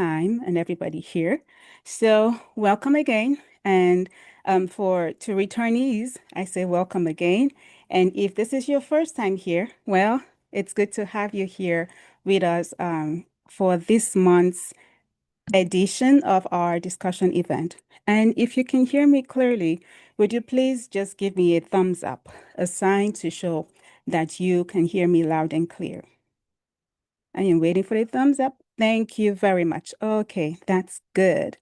time and everybody here. So welcome again. And to returnees, I say welcome again. And if this is your first time here, well, it's good to have you here with us for this month's edition of our discussion event. And if you can hear me clearly, would you please just give me a thumbs up, a sign to show that you can hear me loud and clear? I am waiting for the thumbs up. Thank you very much. Okay, that's good.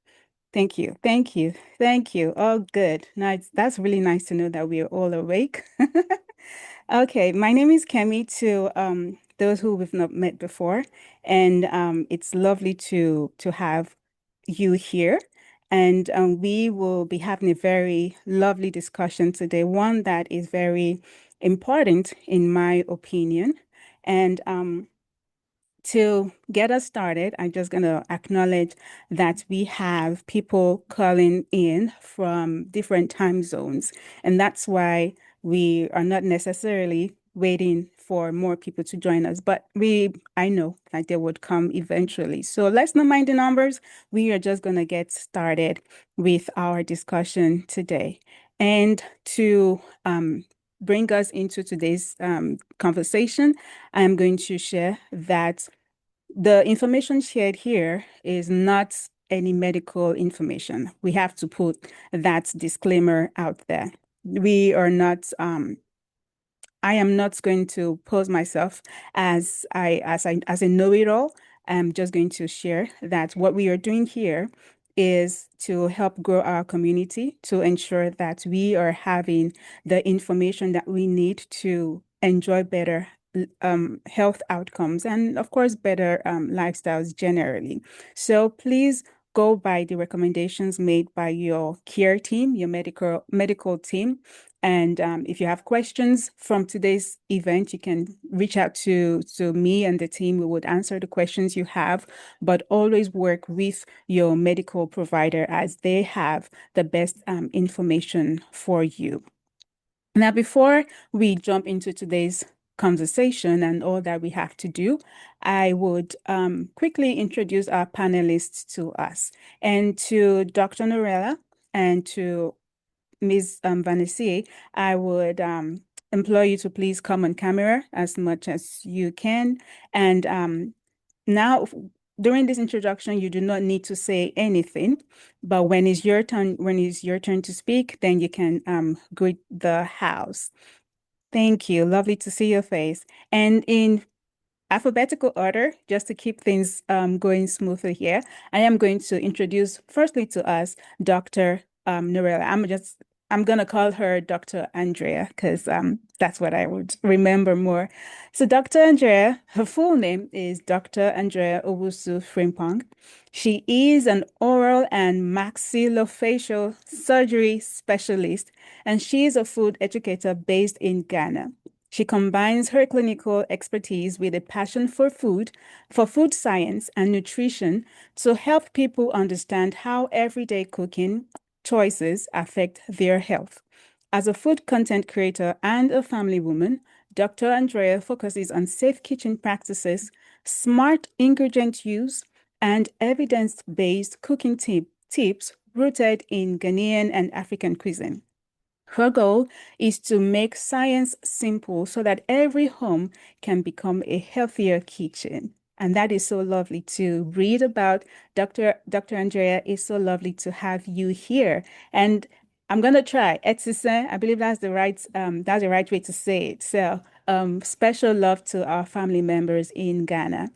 Thank you. Thank you. Thank you. Oh, good. Nice. That's really nice to know that we are all awake. Okay, my name is Kemi to those who we've not met before, and it's lovely to have you here. And we will be having a very lovely discussion today, one that is very important in my opinion. And to get us started, I'm just going to acknowledge that we have people calling in from different time zones, and that's why we are not necessarily waiting for more people to join us, but I know that they would come eventually. So let's not mind the numbers. We are just going to get started with our discussion today. And to bring us into today's conversation, I'm going to share that the information shared here is not any medical information. We have to put that disclaimer out there. We are not, I am not going to pose myself as a know-it-all. I'm just going to share that what we are doing here is to help grow our community, to ensure that we are having the information that we need to enjoy better health outcomes and, of course, better lifestyles generally. So please go by the recommendations made by your care team, your medical team. And if you have questions from today's event, you can reach out to me and the team. We would answer the questions you have, but always work with your medical provider as they have the best information for you. Now, before we jump into today's conversation and all that we have to do, I would quickly introduce our panelists to us. And to Dr. Norella and to Ms. Vanessa, I would implore you to please come on camera as much as you can. And now, during this introduction, you do not need to say anything, but when it's your turn to speak, then you can greet the house. Thank you. Lovely to see your face. And in alphabetical order, just to keep things going smoothly here, I am going to introduce firstly to us Dr. Norella. I'm gonna call her Dr. Andrea because that's what I would remember more. So Dr. Andrea, her full name is Dr. Andrea Owusu Frimpong. She is an oral and maxillofacial surgery specialist, and she is a food educator based in Ghana. She combines her clinical expertise with a passion for food science and nutrition to help people understand how everyday cooking choices affect their health. As a food content creator and a family woman, Dr. Andrea focuses on safe kitchen practices, smart ingredient use, and evidence-based cooking tips rooted in Ghanaian and African cuisine. Her goal is to make science simple so that every home can become a healthier kitchen. And that is so lovely to read about. Dr. Andrea, is so lovely to have you here. And I'm gonna try Etsisen. I believe that's the right way to say it. So special love to our family members in Ghana.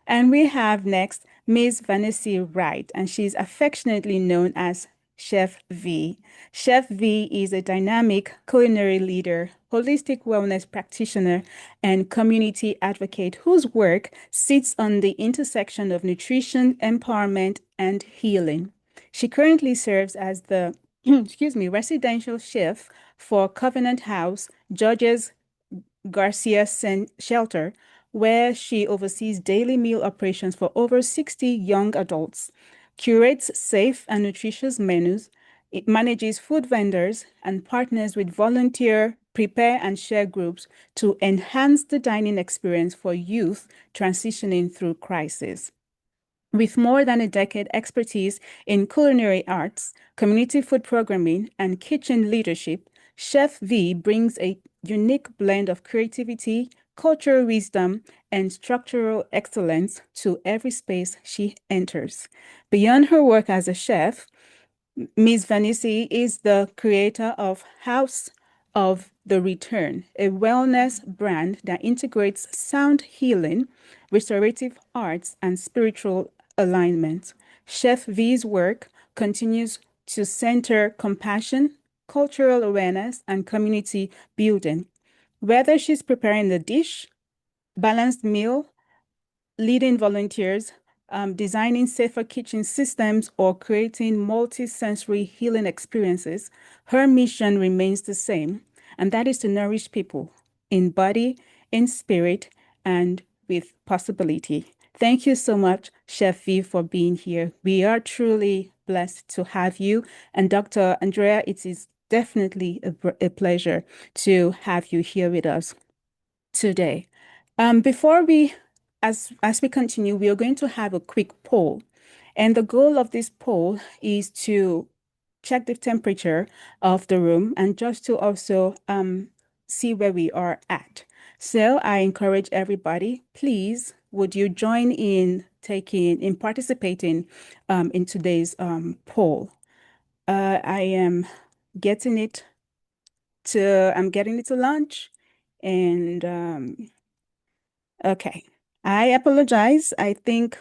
And we have next Ms. Vanessa Wright, and she's affectionately known as Chef V. Chef V is a dynamic culinary leader, holistic wellness practitioner, and community advocate whose work sits on the intersection of nutrition, empowerment, and healing. She currently serves as the residential chef for Covenant House, George's Garcia Shelter, where she oversees daily meal operations for over 60 young adults, curates safe and nutritious menus, it manages food vendors, and partners with volunteer prepare and share groups to enhance the dining experience for youth transitioning through crisis. With more than a decade expertise in culinary arts, community food programming, and kitchen leadership, Chef V brings a unique blend of creativity, cultural wisdom, and structural excellence to every space she enters. Beyond her work as a chef, Ms. Vanisi is the creator of House of the Return, a wellness brand that integrates sound healing, restorative arts, and spiritual alignment. Chef V's work continues to center compassion, cultural awareness, and community building. Whether she's preparing a dish, balanced meal, leading volunteers, designing safer kitchen systems, or creating multi-sensory healing experiences, her mission remains the same, and that is to nourish people in body, in spirit, and with possibility. Thank you so much, Chef V, for being here. We are truly blessed to have you. And Dr. Andrea, it is definitely a pleasure to have you here with us today. Before we, as we continue, we are going to have a quick poll. And the goal of this poll is to check the temperature of the room and just to also see where we are at. So I encourage everybody, please, would you join in participating in today's poll? I am getting it I'm getting it to launch and okay. I apologize. I think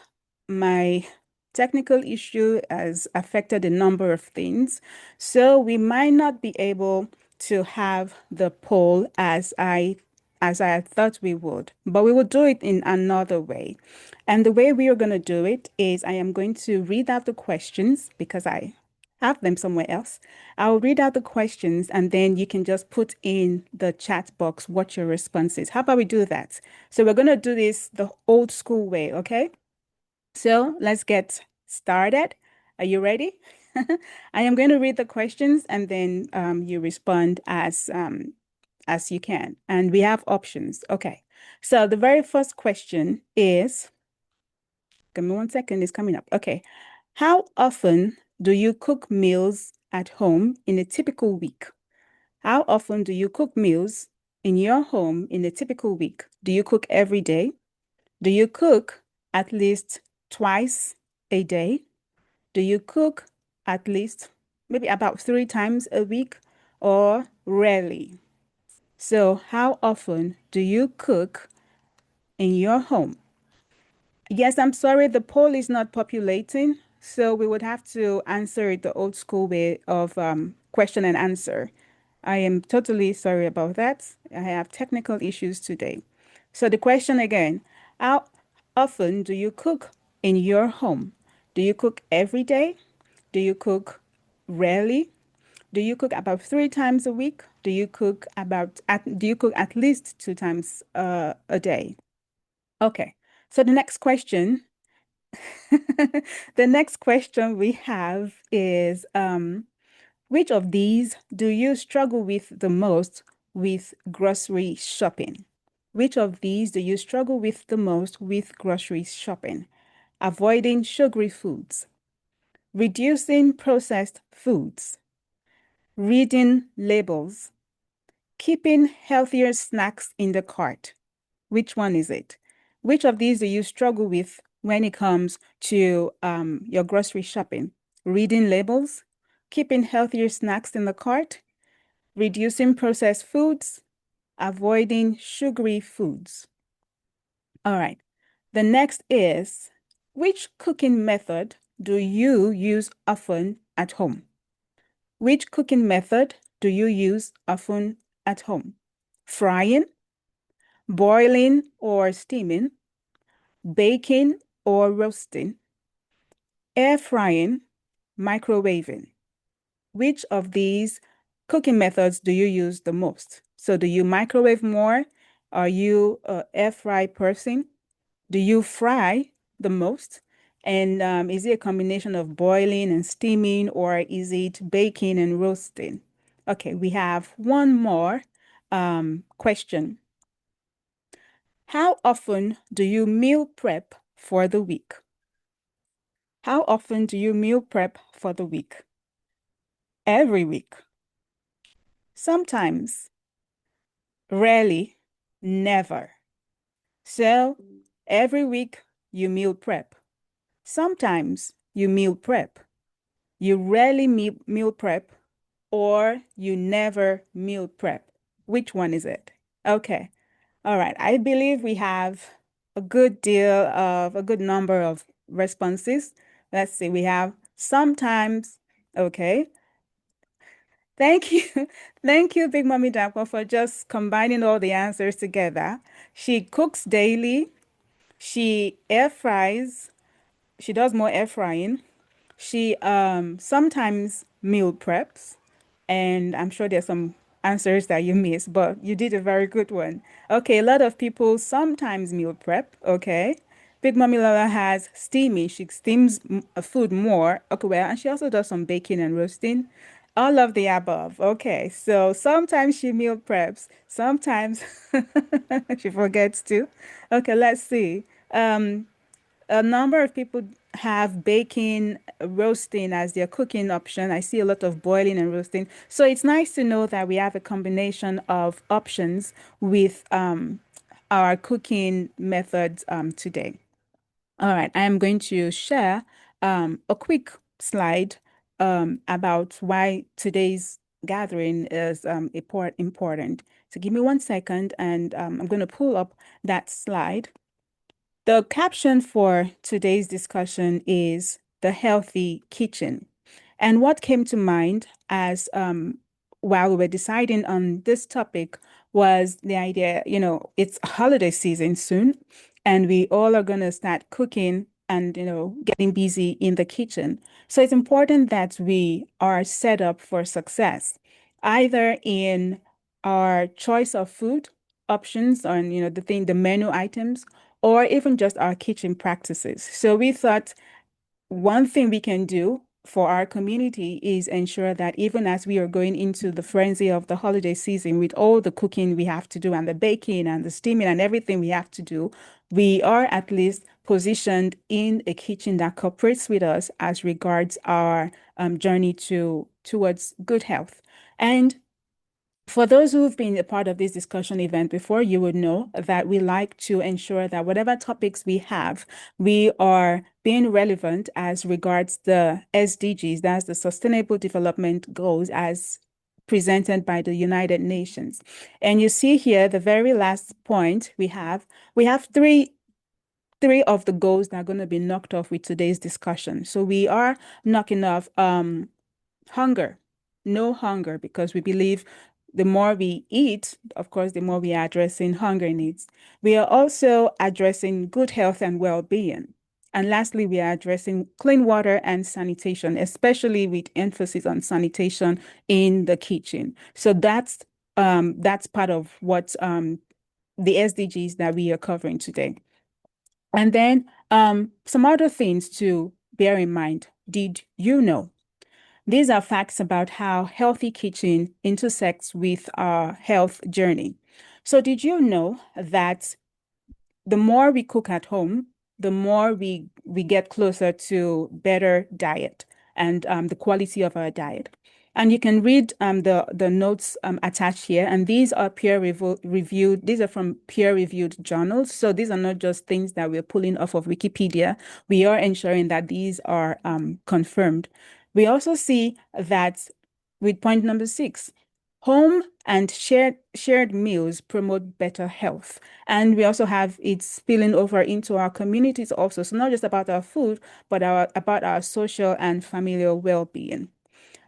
my technical issue has affected a number of things. So we might not be able to have the poll as I thought we would, but we will do it in another way. And the way we are going to do it is I am going to read out the questions because I have them somewhere else. I'll read out the questions and then you can just put in the chat box what your response is. How about we do that? So we're going to do this the old school way, okay? So let's get started. Are you ready? I am going to read the questions and then you respond as you can. And we have options. Okay. So the very first question is, give me 1 second, it's coming up. Okay. How often do you cook meals at home in a typical week? How often do you cook meals in your home in a typical week? Do you cook every day? Do you cook at least twice a day? Do you cook at least maybe about 3 times a week or rarely? So, how often do you cook in your home? Yes, I'm sorry, the poll is not populating, so we would have to answer it the old school way of question and answer. I am totally sorry about that. I have technical issues today. So the question again, how often do you cook in your home? Do you cook every day? Do you cook rarely? Do you cook about 3 times a week? Do you cook at least 2 times a day? Okay. So the next question, the next question we have is which of these do you struggle with the most with grocery shopping? Which of these do you struggle with the most with grocery shopping? Avoiding sugary foods, reducing processed foods, reading labels, keeping healthier snacks in the cart. Which one is it? Which of these do you struggle with when it comes to your grocery shopping? Reading labels, keeping healthier snacks in the cart, reducing processed foods, avoiding sugary foods. All right. The next is, which cooking method do you use often at home? Which cooking method do you use often at home? Frying, boiling or steaming, baking or roasting, air frying, microwaving. Which of these cooking methods do you use the most? So do you microwave more? Are you an air fry person? Do you fry the most? And is it a combination of boiling and steaming, or is it baking and roasting? Okay, we have one more question. How often do you meal prep for the week? How often do you meal prep for the week? Every week. Sometimes, rarely, never. So, every week you meal prep. Sometimes you meal prep. You rarely meal prep, or you never meal prep. Which one is it? Okay. All right. I believe we have a good number of responses. Let's see. We have sometimes. Okay. Thank you. Thank you, Big Mommy Dapper, for just combining all the answers together. She cooks daily. She air fries. She does more air frying. She sometimes meal preps, and I'm sure there's some answers that you missed, but you did a very good one. Okay, a lot of people sometimes meal prep. Okay. Big Mommy Lola has steaming. She steams food more. Okay, well, and she also does some baking and roasting. All of the above. Okay, so sometimes she meal preps. Sometimes she forgets to. Okay, let's see. A number of people have baking, roasting as their cooking option. I see a lot of boiling and roasting. So it's nice to know that we have a combination of options with our cooking methods today. All right, I am going to share a quick slide about why today's gathering is important. So give me 1 second, and I'm going to pull up that slide. The caption for today's discussion is the healthy kitchen. And what came to mind as while we were deciding on this topic was the idea, it's holiday season soon, and we all are going to start cooking and, getting busy in the kitchen. So it's important that we are set up for success, either in our choice of food options on, the menu items, or even just our kitchen practices. So we thought one thing we can do for our community is ensure that even as we are going into the frenzy of the holiday season with all the cooking we have to do and the baking and the steaming and everything we have to do, we are at least positioned in a kitchen that cooperates with us as regards our journey towards good health. And for those who've been a part of this discussion event before, you would know that we like to ensure that whatever topics we have, we are being relevant as regards the SDGs, that's the Sustainable Development Goals as presented by the United Nations. And you see here, the very last point we have three of the goals that are going to be knocked off with today's discussion. So we are knocking off hunger, no hunger, because we believe the more we eat, of course, the more we are addressing hunger needs. We are also addressing good health and well-being. And lastly, we are addressing clean water and sanitation, especially with emphasis on sanitation in the kitchen. So that's part of what the SDGs that we are covering today. And then some other things to bear in mind. Did you know? These are facts about how healthy kitchen intersects with our health journey. So, did you know that the more we cook at home, the more we get closer to better diet and the quality of our diet? And you can read the notes attached here, and these are reviewed. These are from peer-reviewed journals. So these are not just things that we're pulling off of Wikipedia. We are ensuring that these are confirmed. We also see that with point number 6, home and shared meals promote better health. And we also have it spilling over into our communities also. So not just about our food, but about our social and familial well-being.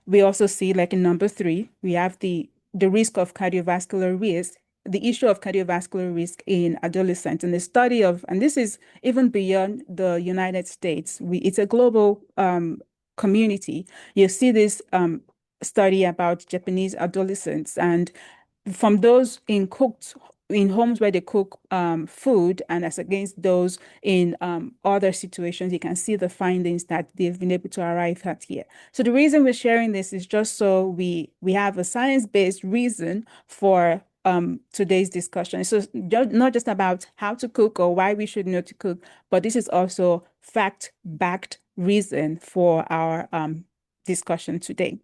We also see, like in number 3, we have the risk of cardiovascular risk, the issue of cardiovascular risk in adolescents, and the study of, and this is even beyond the United States. It's a global community. You see this study about Japanese adolescents, and from those in homes where they cook food, and as against those in other situations, you can see the findings that they've been able to arrive at here. So the reason we're sharing this is just so we have a science-based reason for today's discussion. So not just about how to cook or why we should know to cook, but this is also fact-backed reason for our discussion today.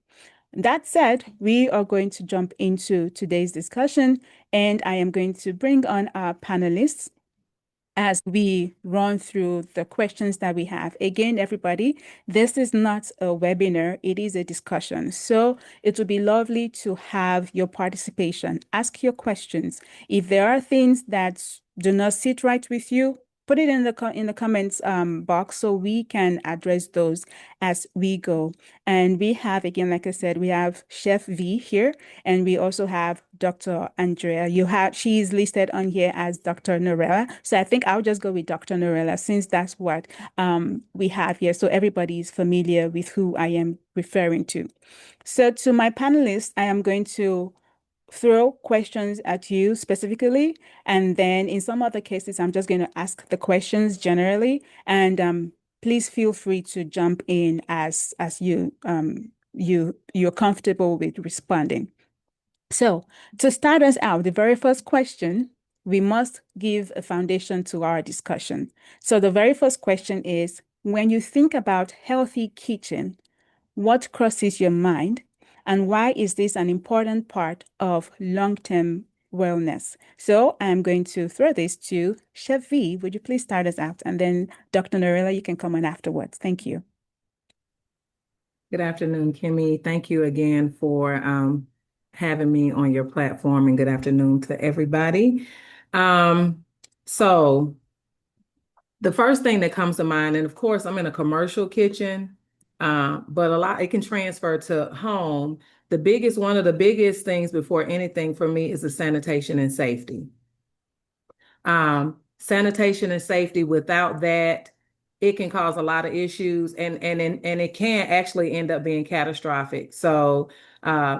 That said, we are going to jump into today's discussion, and I am going to bring on our panelists as we run through the questions that we have. Again, everybody, this is not a webinar, it is a discussion. So it would be lovely to have your participation. Ask your questions. If there are things that do not sit right with you, put it in the comments box so we can address those as we go. And we have, again, like I said, we have Chef V here, and we also have Dr. Andrea. She's listed on here as Dr. Norella. So I think I'll just go with Dr. Norella since that's what we have here. So everybody is familiar with who I am referring to. So to my panelists, I am going to throw questions at you specifically, and then in some other cases, I'm just going to ask the questions generally, and please feel free to jump in as you're comfortable with responding. So to start us out, the very first question, we must give a foundation to our discussion. So the very first question is, when you think about healthy kitchen, what crosses your mind, and why is this an important part of long-term wellness? So I'm going to throw this to Chef V. Would you please start us out? And then Dr. Norella, you can come on afterwards. Thank you. Good afternoon, Kimmy. Thank you again for having me on your platform, and good afternoon to everybody. So the first thing that comes to mind, and of course, I'm in a commercial kitchen, but it can transfer to home. One of the biggest things before anything for me is the sanitation and safety. Sanitation and safety, without that, it can cause a lot of issues, and it can actually end up being catastrophic. So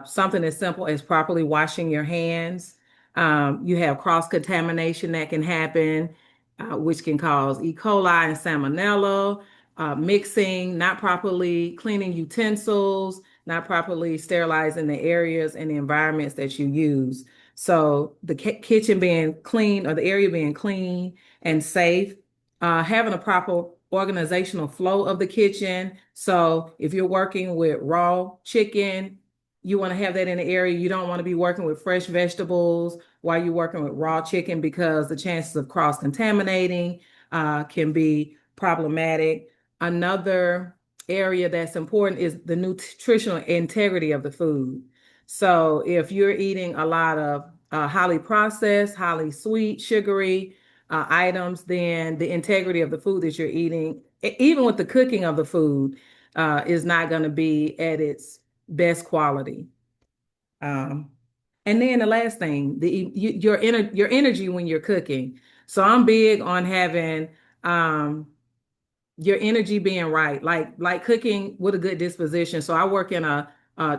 something as simple as properly washing your hands. You have cross-contamination that can happen, which can cause E. coli and salmonella. Mixing, not properly cleaning utensils, not properly sterilizing the areas and the environments that you use. So the kitchen being clean, or the area being clean and safe, having a proper organizational flow of the kitchen. So if you're working with raw chicken, you want to have that in the area. You don't want to be working with fresh vegetables while you're working with raw chicken, because the chances of cross-contaminating can be problematic. Another area that's important is the nutritional integrity of the food. So if you're eating a lot of highly processed, highly sweet, sugary items, then the integrity of the food that you're eating, even with the cooking of the food, is not going to be at its best quality. And then the last thing, your energy when you're cooking. So I'm big on having your energy being right, like cooking with a good disposition. So I work in a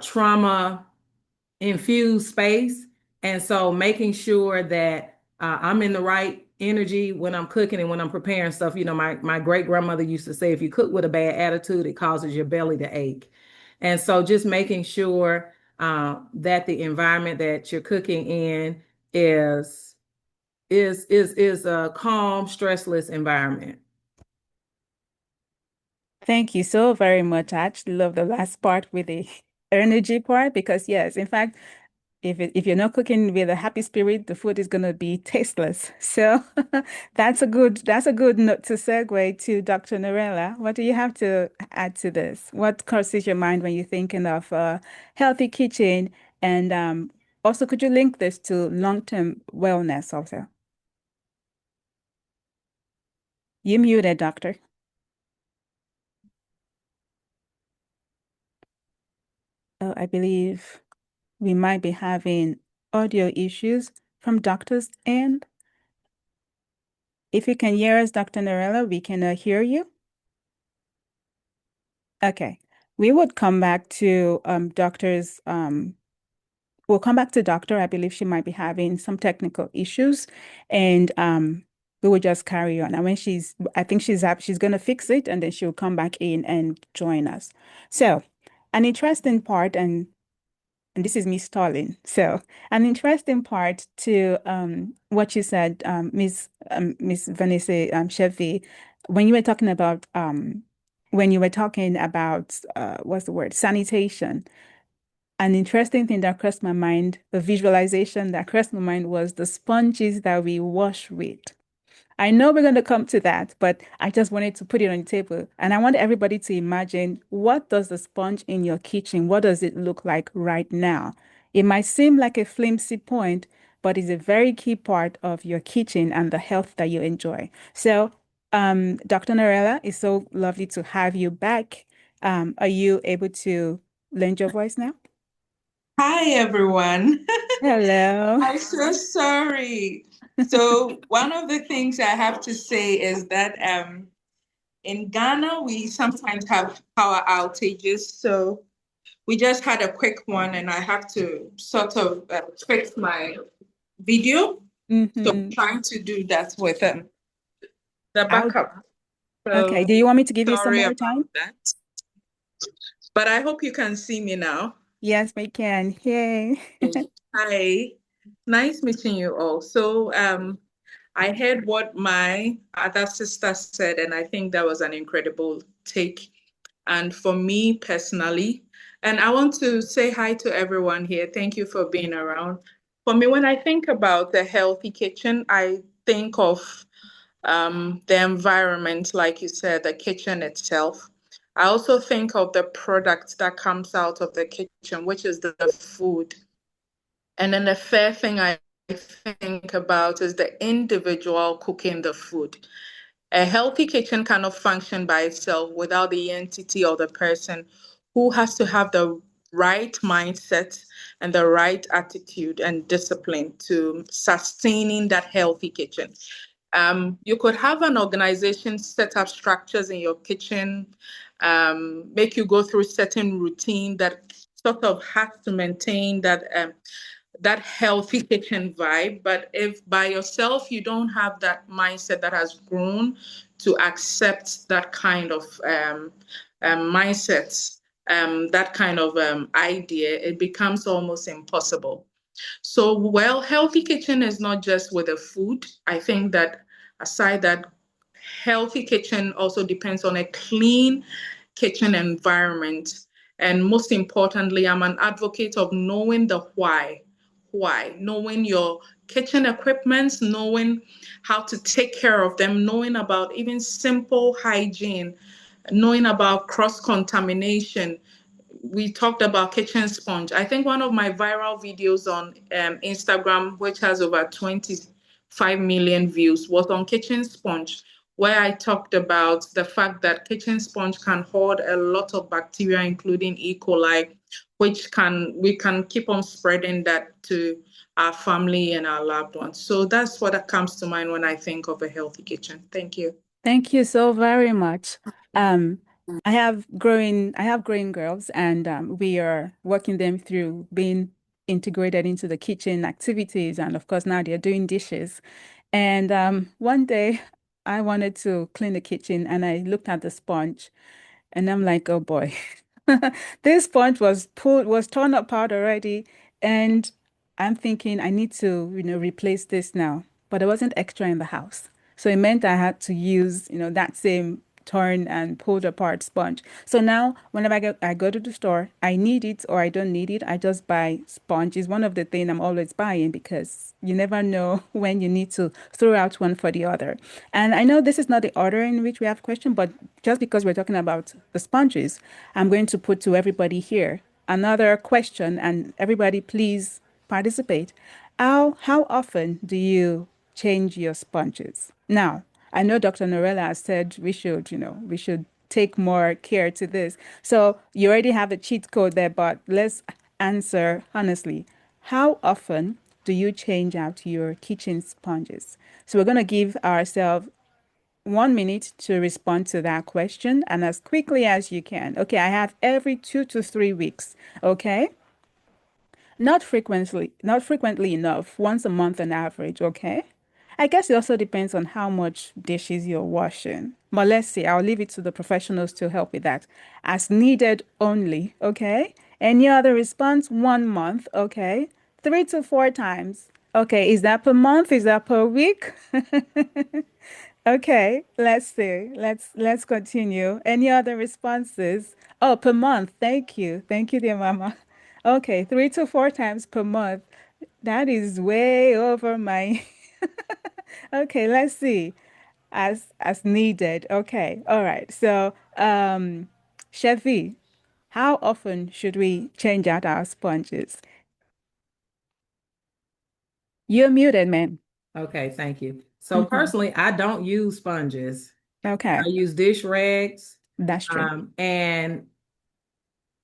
trauma infused space, and so making sure that I'm in the right energy when I'm cooking and when I'm preparing stuff. You know, my great grandmother used to say, if you cook with a bad attitude, it causes your belly to ache. And so just making sure that the environment that you're cooking in is a calm, stressless environment. Thank you so very much. I actually love the last part with the energy part because yes, in fact, if you're not cooking with a happy spirit, the food is gonna be tasteless. So that's a good note to segue to Dr. Norella. What do you have to add to this? What crosses your mind when you're thinking of a healthy kitchen? And also, could you link this to long-term wellness also? You muted, doctor. Oh, I believe we might be having audio issues from doctor's end. If you can hear us, Dr. Norella, we can hear you. Okay. We would come back to we'll come back to doctor. I believe she might be having some technical issues, and we will just carry on. And when I think she's gonna fix it, and then she'll come back in and join us. So, an interesting part, and this is me stalling. So, an interesting part to what you said, Miss Vanessa Chevy, when you were talking about when you were talking about what's the word? Sanitation. An interesting thing that crossed my mind, the visualization that crossed my mind was the sponges that we wash with. I know we're going to come to that, but I just wanted to put it on the table. And I want everybody to imagine, what does the sponge in your kitchen, what does it look like right now? It might seem like a flimsy point, but it's a very key part of your kitchen and the health that you enjoy. So, Dr. Norella, it's so lovely to have you back. Are you able to lend your voice now? Hi, everyone. Hello. I'm so sorry. So, one of the things I have to say is that in Ghana, we sometimes have power outages. So, we just had a quick one, and I have to sort of fix my video. So, I'm Hmm. trying to do that with the I'll, backup. okay. So, Do you want me to give you some sorry more about time? that. But I hope you can see me now. Yes, we can. Yay. Hi, nice meeting you all. So, I heard what my other sister said, and I think that was an incredible take. And for me personally, and I want to say hi to everyone here. Thank you for being around. For me, when I think about the healthy kitchen, I think of the environment, like you said, the kitchen itself. I also think of the product that comes out of the kitchen, which is the food. And then the third thing I think about is the individual cooking the food. A healthy kitchen cannot function by itself without the entity or the person who has to have the right mindset and the right attitude and discipline to sustaining that healthy kitchen. You could have an organization set up structures in your kitchen, make you go through certain routine that sort of has to maintain that healthy kitchen vibe. But if by yourself you don't have that mindset that has grown to accept that kind of mindset, that kind of idea, it becomes almost impossible. So, well, healthy kitchen is not just with the food. I think that aside that, healthy kitchen also depends on a clean kitchen environment. And most importantly, I'm an advocate of knowing the why. Why? Knowing your kitchen equipments, knowing how to take care of them, knowing about even simple hygiene, knowing about cross contamination. We talked about kitchen sponge. I think one of my viral videos on Instagram, which has over 25 million views, was on kitchen sponge, where I talked about the fact that kitchen sponge can hold a lot of bacteria, including E. coli, which we can keep on spreading that to our family and our loved ones. So that's what comes to mind when I think of a healthy kitchen. Thank you. Thank you so very much. Um, I have growing girls, and we are working them through being integrated into the kitchen activities, and of course now they're doing dishes. And one day I wanted to clean the kitchen, and I looked at the sponge, and I'm like, oh boy, this sponge was torn apart already, and I'm thinking I need to, replace this now. But there wasn't extra in the house. So it meant I had to use, that same torn and pulled apart sponge. So now whenever I go to the store, I need it or I don't need it, I just buy sponge. It's one of the things I'm always buying because you never know when you need to throw out one for the other. And I know this is not the order in which we have question, but just because we're talking about the sponges, I'm going to put to everybody here another question, and everybody please participate. How often do you change your sponges? Now, I know Dr. Norella has said we should take more care to this. So you already have a cheat code there, but let's answer honestly. How often do you change out your kitchen sponges? So we're going to give ourselves 1 minute to respond to that question and as quickly as you can. Okay, I have every 2 to 3 weeks. Okay. Not frequently enough, once a month on average, okay? I guess it also depends on how much dishes you're washing. But let's see, I'll leave it to the professionals to help with that. As needed only, okay? Any other response? 1 month, okay? 3 to 4 times. Okay, is that per month? Is that per week? Okay, let's see. Let's continue. Any other responses? Oh, per month. Thank you. Thank you, dear mama. Okay, 3 to 4 times per month. That is way over my. Okay, let's see. As needed. Okay. All right. So, Chevy, how often should we change out our sponges? You're muted, man. Okay, thank you. So Hmm. personally, I don't use sponges. I Okay, use dish rags, that's true. and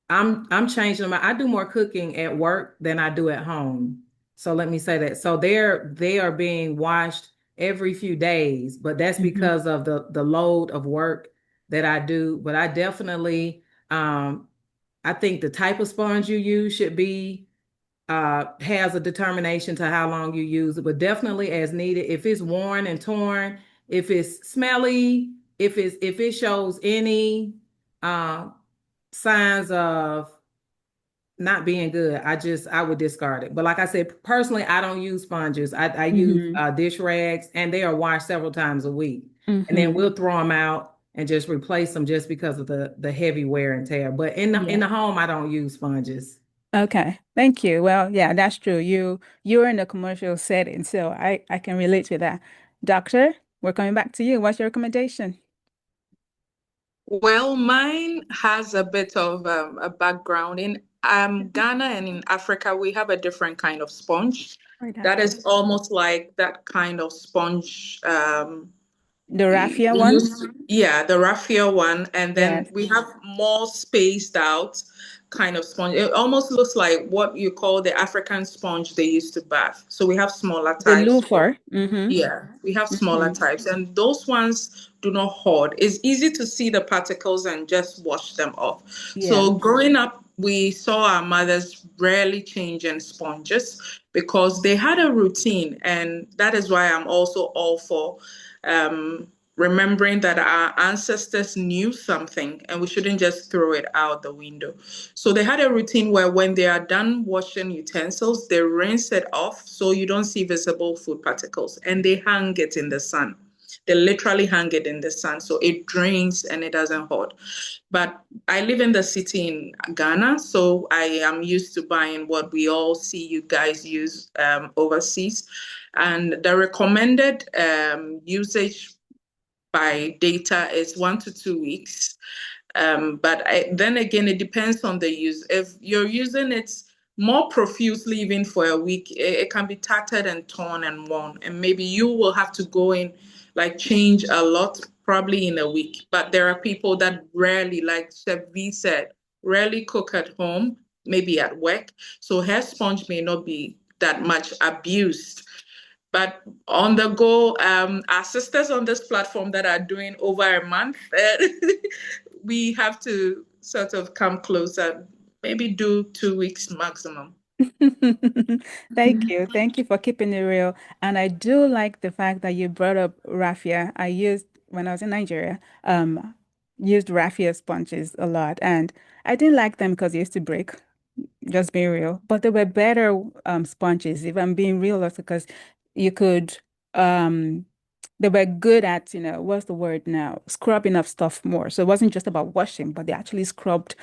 I'm changing them. I do more cooking at work than I do at home. So let me say that. So they are being washed every few days, but that's Hmm. because of the load of work that I do. But I definitely I think the type of sponge you use should be has a determination to how long you use it, but definitely as needed. If it's worn and torn, if it's smelly, if it shows any uh, signs of not being good, I would discard it. But like I said, personally, I don't use sponges. I use Hmm. dish rags, and they are washed several times a week, and then Hmm. we'll throw them out and just replace them just because of the heavy wear and tear. But in Yeah. the home, I don't use sponges. Okay. Thank you. Well, yeah, that's true. You're in a commercial setting, so I can relate to that. Doctor, we're coming back to you. What's your recommendation? Well, mine has a bit of a background in Ghana and in Africa. We have a different kind of sponge Oh, that's that true. is almost like that kind of sponge. The We raffia one? use, yeah, the raffia one, and then Yes. we have more spaced out kind of sponge. It almost looks like what you call the African sponge they used to bath. So we have smaller The types. loofah. Mm-hmm. Yeah, we have smaller Mm-hmm. types, and those ones do not hoard. It's easy to see the particles and just wash them off. Yeah. So, growing up, we saw our mothers rarely changing sponges because they had a routine, and that is why I'm also all for um, remembering that our ancestors knew something and we shouldn't just throw it out the window. So they had a routine where when they are done washing utensils, they rinse it off so you don't see visible food particles and they hang it in the sun. They literally hang it in the sun so it drains and it doesn't hoard. But I live in the city in Ghana, so I am used to buying what we all see you guys use overseas. And the recommended usage by data is 1 to 2 weeks. Then again, it depends on the use. If you're using it more profusely, even for a week, it can be tattered and torn and worn. And maybe you will have to go in, like change a lot, probably in a week. But there are people that rarely, like Chef V said, rarely cook at home, maybe at work. So hair sponge may not be that much abused. But on the go, our sisters on this platform that are doing over a month, we have to sort of come closer, maybe do 2 weeks maximum. Thank you. Thank you for keeping it real. And I do like the fact that you brought up raffia. I used when I was in Nigeria, used raffia sponges a lot. And I didn't like them because they used to break, just being real. But there were better sponges, if I'm being real, also because you could um they were good at, what's the word now? Scrubbing of stuff more. So it wasn't just about washing, but they actually scrubbed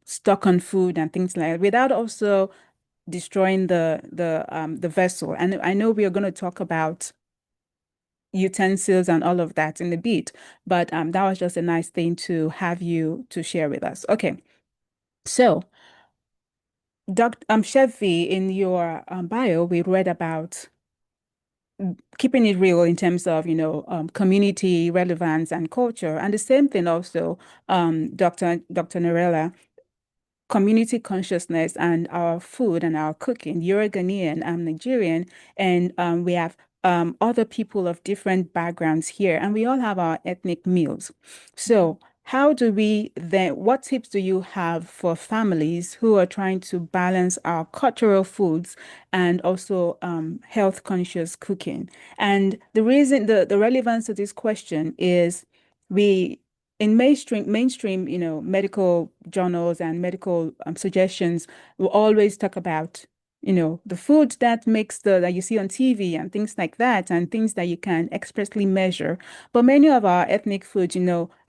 stock on food and things like that without also destroying the vessel. And I know we are going to talk about utensils and all of that in a bit, but that was just a nice thing to have you to share with us. Okay, so Dr. Chef V, in your bio, we read about keeping it real in terms of, community relevance and culture, and the same thing also, Dr. Narella, community consciousness and our food and our cooking. You're Ghanaian, I'm Nigerian, and we have other people of different backgrounds here, and we all have our ethnic meals. So, how do we then, what tips do you have for families who are trying to balance our cultural foods and also health conscious cooking? And the reason, the relevance of this question is we in mainstream, medical journals and medical suggestions will always talk about the food that makes that you see on TV and things like that, and things that you can expressly measure. But many of our ethnic foods,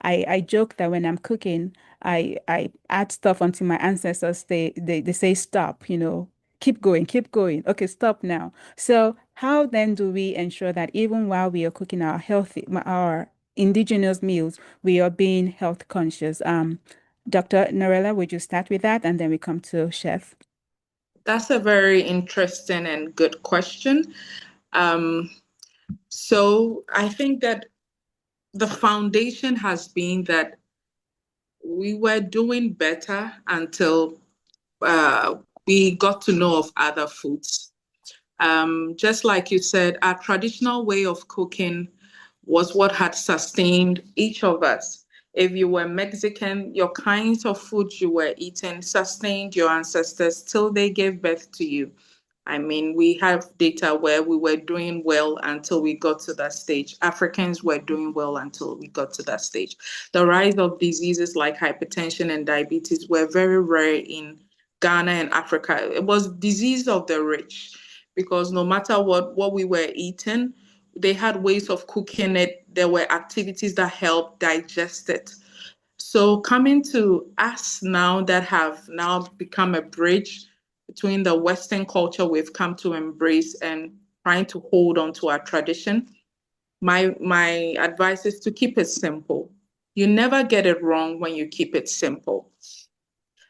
I joke that when I'm cooking, I add stuff until my ancestors they say stop, keep going, keep going. Okay, stop now. So how then do we ensure that even while we are cooking our indigenous meals, we are being health conscious? Dr. Norella, would you start with that, and then we come to Chef? That's a very interesting and good question. Um, so I think that the foundation has been that we were doing better until uh, we got to know of other foods. Just like you said, our traditional way of cooking was what had sustained each of us. If you were Mexican, your kinds of food you were eating sustained your ancestors till they gave birth to you. I mean, we have data where we were doing well until we got to that stage. Africans were doing well until we got to that stage. The rise of diseases like hypertension and diabetes were very rare in Ghana and Africa. It was disease of the rich because no matter what we were eating, they had ways of cooking it. There were activities that helped digest it. So coming to us now that have now become a bridge between the Western culture we've come to embrace and trying to hold on to our tradition, my advice is to keep it simple. You never get it wrong when you keep it simple.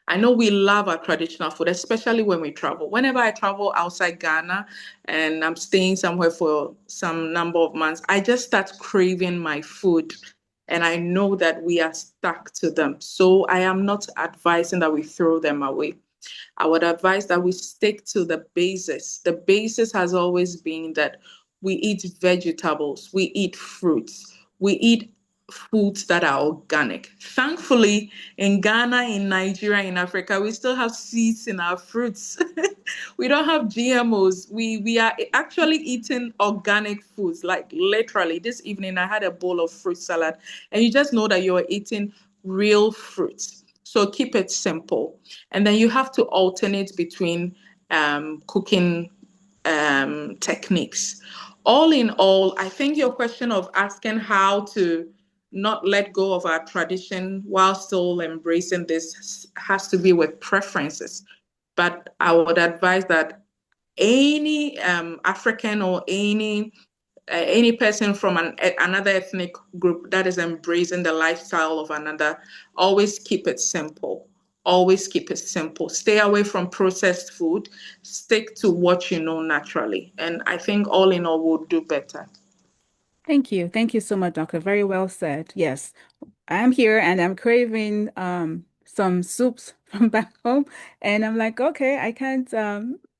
I know we love our traditional food, especially when we travel. Whenever I travel outside Ghana and I'm staying somewhere for some number of months, I just start craving my food. And I know that we are stuck to them. So I am not advising that we throw them away. I would advise that we stick to the basis. The basis has always been that we eat vegetables, we eat fruits, we eat foods that are organic. Thankfully, in Ghana, in Nigeria, in Africa, we still have seeds in our fruits. We don't have GMOs. We are actually eating organic foods. Like literally, this evening I had a bowl of fruit salad, and you just know that you're eating real fruits. So keep it simple. And then you have to alternate between cooking techniques. All in all, I think your question of asking how to not let go of our tradition while still embracing this has to be with preferences. But I would advise that any African or any person from another ethnic group that is embracing the lifestyle of another, always keep it simple. Always keep it simple. Stay away from processed food. Stick to what you know naturally. And I think all in all, we'll do better. Thank you. Thank you so much, Doctor. Very well said. Yes, I'm here and I'm craving some soups from back home. And I'm like, okay, I can't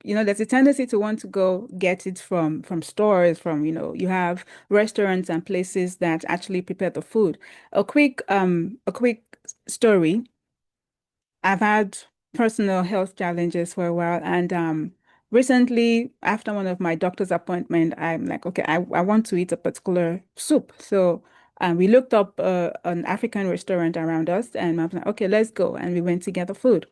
there's a tendency to want to go get it from stores, from, you have restaurants and places that actually prepare the food. A quick story. I've had personal health challenges for a while, and recently, after one of my doctor's appointment, I'm like, okay, I want to eat a particular soup. So we looked up an African restaurant around us, and I was like, okay, let's go. And we went to get the food.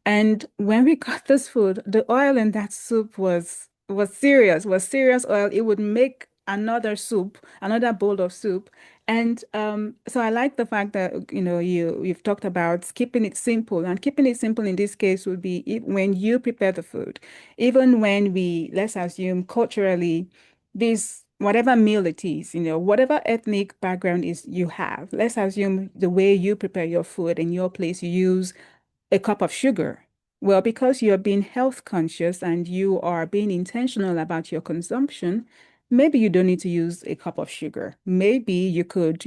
And when we got this food, the oil in that soup was serious oil. It would make another soup, another bowl of soup. And so I like the fact that you've talked about keeping it simple. And keeping it simple in this case would be when you prepare the food, even when let's assume culturally, this whatever meal it is, whatever ethnic background is you have, let's assume the way you prepare your food in your place, you use a cup of sugar. Well, because you're being health conscious and you are being intentional about your consumption, maybe you don't need to use a cup of sugar. Maybe you could,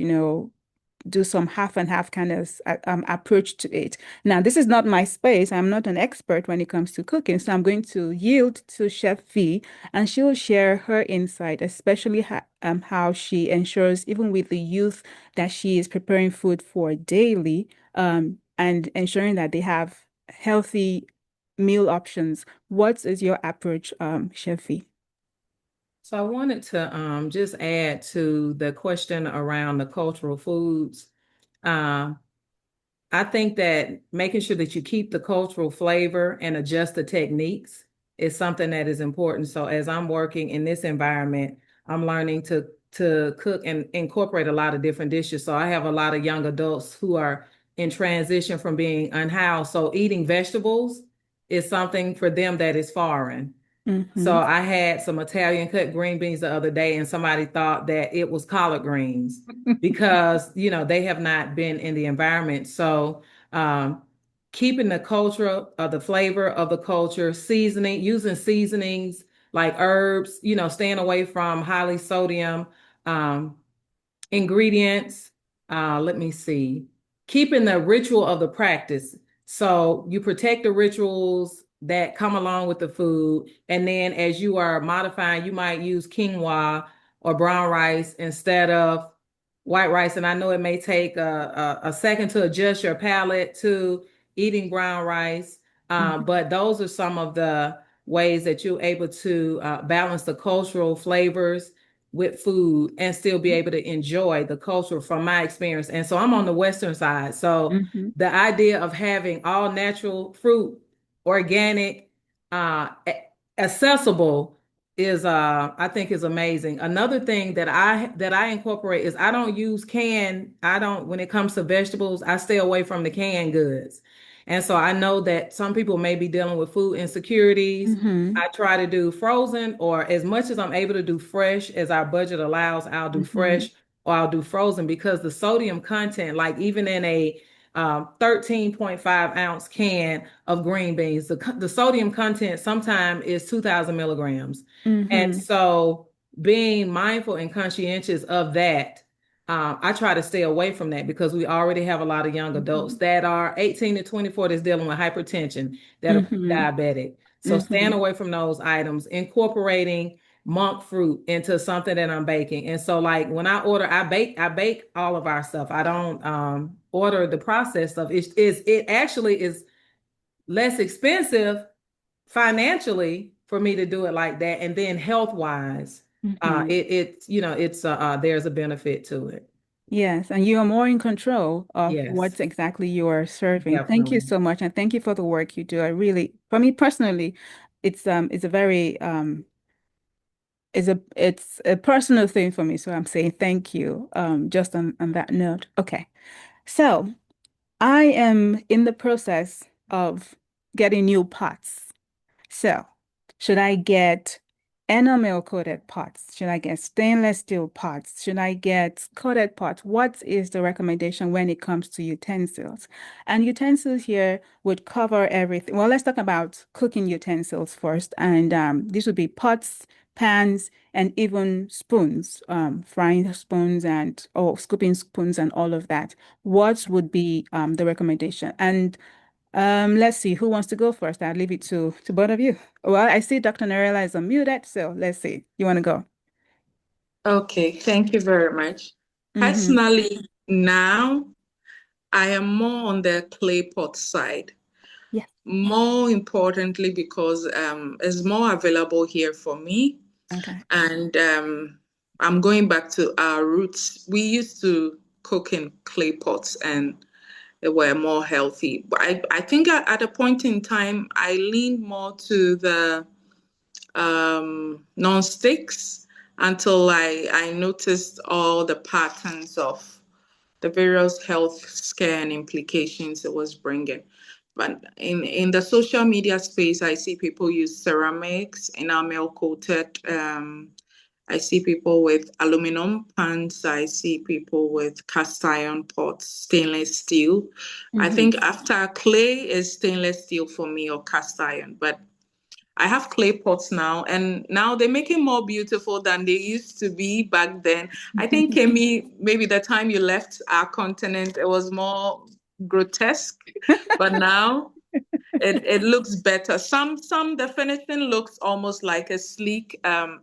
do some half and half kind of approach to it. Now, this is not my space. I'm not an expert when it comes to cooking, so I'm going to yield to Chef V, and she will share her insight, especially how she ensures, even with the youth that she is preparing food for daily, and ensuring that they have healthy meal options. What is your approach, Chef V? So I wanted to just add to the question around the cultural foods. Uh, I think that making sure that you keep the cultural flavor and adjust the techniques. is something that is important. So as I'm working in this environment, I'm learning to cook and incorporate a lot of different dishes. So I have a lot of young adults who are in transition from being unhoused. So eating vegetables is something for them that is foreign. So Mm-hmm. I had some Italian cut green beans the other day, and somebody thought that it was collard greens because, they have not been in the environment. So um, keeping the culture of the flavor of the culture, using seasonings like herbs, staying away from highly sodium um, ingredients. Let me see. Keeping the ritual of the practice. So you protect the rituals that come along with the food. And then as you are modifying, you might use quinoa or brown rice instead of white rice. And I know it may take a second to adjust your palate to eating brown rice. But those are some of the ways that you're able to balance the cultural flavors with food and still be able to enjoy the culture from my experience. And so I'm on the Western side. So Mm-hmm. the idea of having all natural fruit, organic, accessible is I think is amazing. Another thing that I incorporate is I don't when it comes to vegetables, I stay away from the canned goods. And so I know that some people may be dealing with food insecurities. Mm-hmm. I try to do frozen or as much as I'm able to do fresh as our budget allows, I'll do Mm-hmm. fresh or I'll do frozen because the sodium content, like even in a 13.5 ounce can of green beans, the sodium content sometimes is 2,000 milligrams. And Mm-hmm. so being mindful and conscientious of that, I try to stay away from that because we already have a lot of young adults that are 18 to 24 that's dealing with hypertension, that are Mm-hmm. diabetic. So staying Mm-hmm. away from those items, incorporating monk fruit into something that I'm baking. And so like when I bake all of our stuff. I don't order the process of it actually is less expensive financially for me to do it like that. And then health wise, Mm-hmm. there's a benefit to it. Yes, and you are more in control of Yes, what exactly you are serving. Thank you definitely. so much, and thank you for the work you do. I really, for me personally, it's a very it's a personal thing for me. So I'm saying thank you. Just on that note. Okay, so I am in the process of getting new pots. So, should I get enamel coated pots? Should I get stainless steel pots? Should I get coated pots? What is the recommendation when it comes to utensils? And utensils here would cover everything. Well, let's talk about cooking utensils first. And this would be pots, pans, and even spoons, frying spoons and or scooping spoons and all of that. What would be the recommendation? And let's see who wants to go first. I'll leave it to both of you. Well, I see Dr. Narella is unmuted, so let's see. You want to go? Okay, thank you very much. Mm-hmm. Personally, now I am more on the clay pot side. Yes. More importantly, because it's more available here for me. Okay. And I'm going back to our roots. We used to cook in clay pots and they were more healthy. But I think at a point in time, I leaned more to the non-sticks until I noticed all the patterns of the various health scare and implications it was bringing. But in the social media space, I see people use ceramics, enamel coated. I see people with aluminum pans. I see people with cast iron pots, stainless steel. I Mm-hmm. think after clay is stainless steel for me or cast iron, but I have clay pots now, and now they're making more beautiful than they used to be back then. I think, Kemi, maybe the time you left our continent, it was more grotesque, but now it looks better. Some the finishing looks almost like a sleek um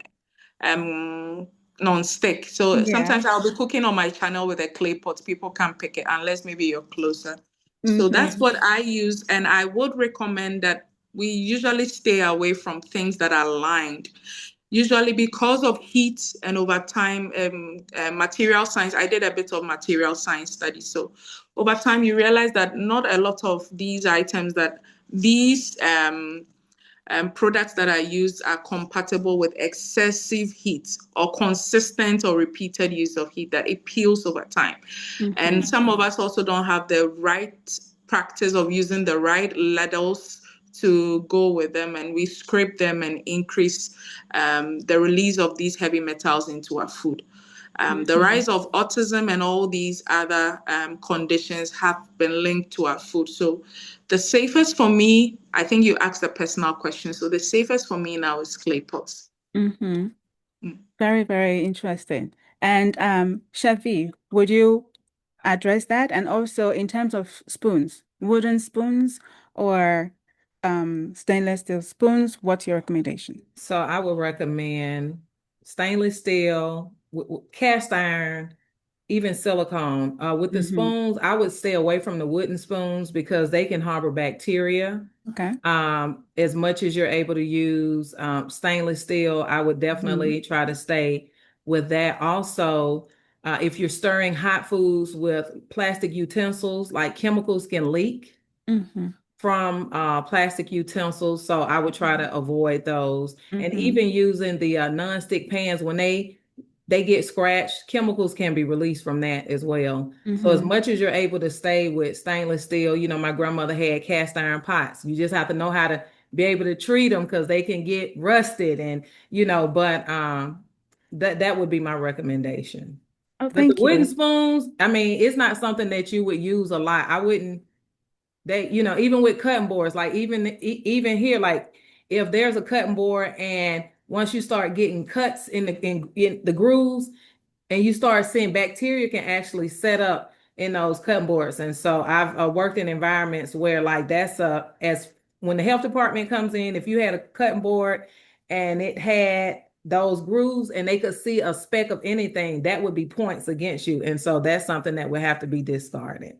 non-stick. So Yeah. sometimes I'll be cooking on my channel with a clay pot. People can't pick it unless maybe you're closer. So that's Mm-hmm. what I use, and I would recommend that we usually stay away from things that are lined. Usually because of heat and over time, material science, I did a bit of material science study. So over time, you realize that not a lot of these items that these products that are used are compatible with excessive heat or consistent or repeated use of heat, that it peels over time. Mm-hmm. And some of us also don't have the right practice of using the right ladles to go with them, and we scrape them and increase the release of these heavy metals into our food. The Mm-hmm. rise of autism and all these other conditions have been linked to our food. So the safest for me, I think you asked a personal question. So the safest for me now is clay pots. Mm-hmm. Mm. Very, very interesting. And Shavi, would you address that? And also in terms of spoons, wooden spoons or stainless steel spoons, what's your recommendation? So I would recommend stainless steel, cast iron, even silicone. With the Mm-hmm. spoons, I would stay away from the wooden spoons because they can harbor bacteria. Okay. As much as you're able to use stainless steel, I would Mm-hmm. definitely try to stay with that. Also, if you're stirring hot foods with plastic utensils, like chemicals can leak Mm-hmm. from plastic utensils, so I would try to avoid those. And Mm-hmm. even using the non-stick pans, when they get scratched, chemicals can be released from that as well. So as Mm-hmm. much as you're able to stay with stainless steel, my grandmother had cast iron pots. You just have to know how to be able to treat them because they can get rusted and but that would be my recommendation. Oh, But the thank wooden you. spoons, I mean, it's not something that you would use a lot. I wouldn't they, even with cutting boards, like even here, like if there's a cutting board and once you start getting cuts in the grooves and you start seeing bacteria can actually set up in those cutting boards. And so I've worked in environments where like that's as when the health department comes in, if you had a cutting board and it had those grooves and they could see a speck of anything, that would be points against you. And so that's something that would have to be discarded.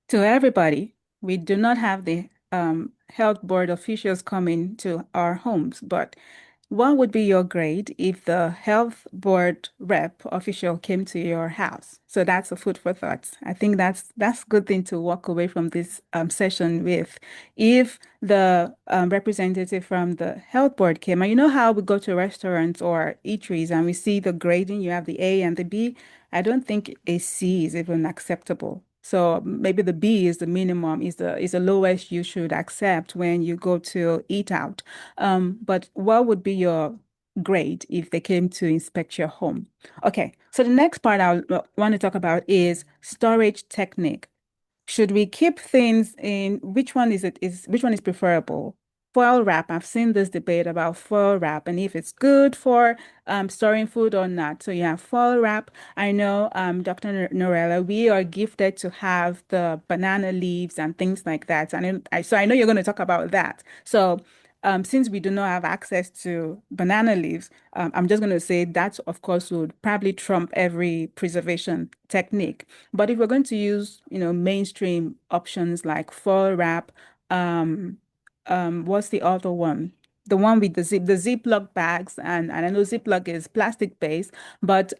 To everybody, we do not have the health board officials coming to our homes, but what would be your grade if the health board rep official came to your house? So that's a food for thought. I think that's a good thing to walk away from this session with. If the representative from the health board came, and you know how we go to restaurants or eateries and we see the grading, you have the A and the B. I don't think a C is even acceptable. So maybe the B is the minimum, is the lowest you should accept when you go to eat out. But what would be your grade if they came to inspect your home? Okay, so the next part I want to talk about is storage technique. Should we keep things in, which one is preferable? Foil wrap. I've seen this debate about foil wrap and if it's good for storing food or not. So you have foil wrap. I know Dr. Norella, we are gifted to have the banana leaves and things like that. And so I know you're going to talk about that. So since we do not have access to banana leaves, I'm just going to say that, of course, would probably trump every preservation technique. But if we're going to use, mainstream options like foil wrap, um, what's the other one? The one with the Ziploc bags, and I know Ziploc is plastic based, but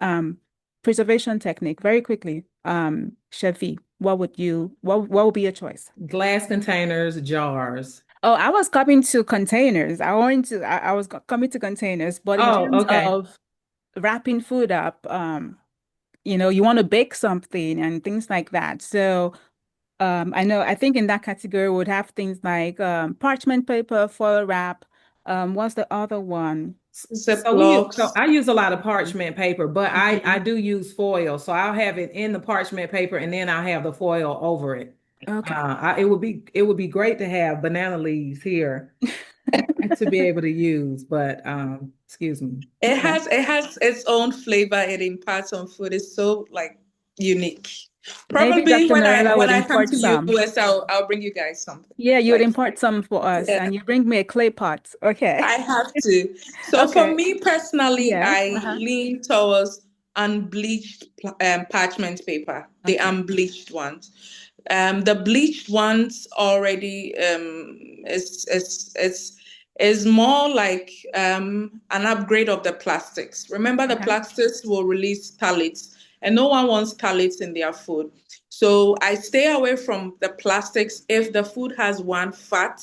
preservation technique, very quickly, Shafi, what would be your choice? Glass containers, jars. Oh, I was coming to containers. I was coming to containers, but in Oh, terms okay. of wrapping food up, you want to bake something and things like that. So, I think in that category we would have things like parchment paper, foil wrap. What's the other one? Ziplocs. So I use a lot of parchment paper, but I Mhm. do use foil. So I'll have it in the parchment paper and then I'll have the foil over it. Okay. It would be great to have banana leaves here to be able to use, but excuse me. It Okay. has it has its own flavor it imparts on food. It's so like unique. Maybe Probably Dr. when I Norella when would I come import to some. US, I'll bring you guys something. Yeah, you would Like import some for us, yeah, and you bring me a clay pot. Okay. I have to. So for Okay. me personally, Yes. I lean towards unbleached parchment paper, the Okay. unbleached ones. The bleached ones already is more like an upgrade of the plastics. Remember, the Okay. plastics will release phthalates, and no one wants phthalates in their food. So I stay away from the plastics if the food has one fat.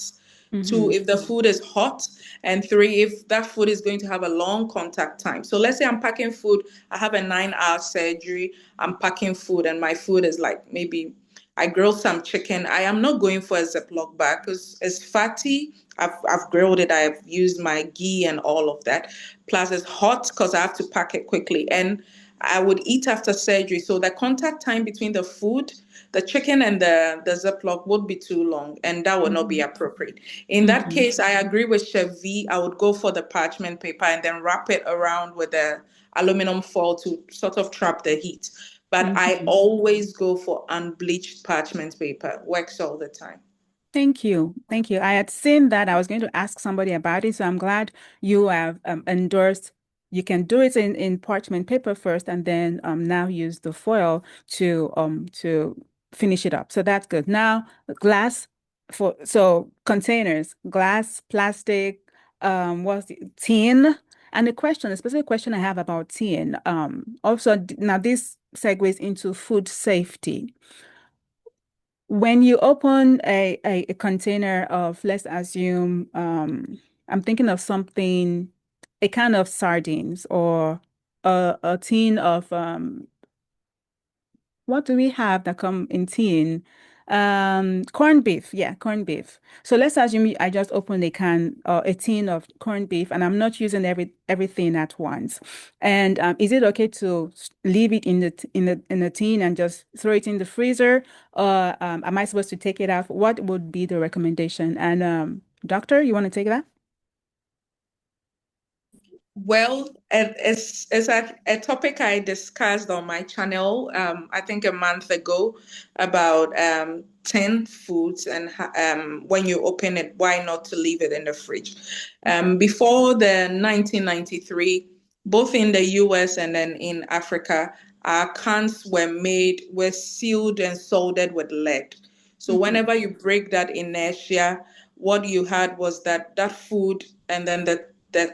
Two, Mm-hmm. if the food is hot, and three, if that food is going to have a long contact time. So let's say I'm packing food, I have a 9 hour surgery, I'm packing food, and my food is like maybe I grilled some chicken. I am not going for a Ziploc bag because it's fatty. I've grilled it, I've used my ghee and all of that. Plus, it's hot because I have to pack it quickly. And I would eat after surgery. So the contact time between the food, the chicken, and the Ziploc would be too long, and that would not be Mm-hmm. appropriate. In that Mm-hmm. case, I agree with Chef V. I would go for the parchment paper and then wrap it around with the aluminum foil to sort of trap the heat. But I Mm-hmm. always go for unbleached parchment paper. Works all the time. Thank you. Thank you. I had seen that. I was going to ask somebody about it, so I'm glad you have endorsed. You can do it in parchment paper first, and then now use the foil to finish it up. So that's good. Now glass for so containers, glass, plastic, what's the tin? And a specific question I have about tin. Also now this segues into food safety. When you open a container of, let's assume, I'm thinking of something, a can of sardines or a tin of what do we have that come in tin? Corned beef. Yeah, corned beef. So let's assume I just opened a can or a tin of corned beef and I'm not using everything at once. And is it okay to leave it in the tin and just throw it in the freezer? Or am I supposed to take it out? What would be the recommendation? And doctor, you want to take that? Well, it's a topic I discussed on my channel, I think a month ago, about 10 foods and when you open it, why not to leave it in the fridge. Okay. Before the 1993, both in the US and then in Africa, our cans were sealed and soldered with lead. So Hmm. whenever you break that inertia, what you had was that food and then the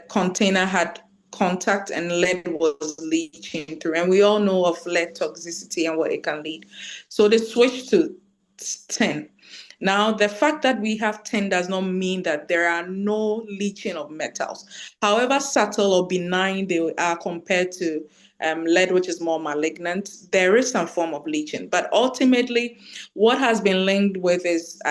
container had contact and lead was leaching through. And we all know of lead toxicity and what it can lead. So they switched to tin. Now, the fact that we have tin does not mean that there are no leaching of metals. However subtle or benign they are compared to lead, which is more malignant, there is some form of leaching. But ultimately, what has been linked with is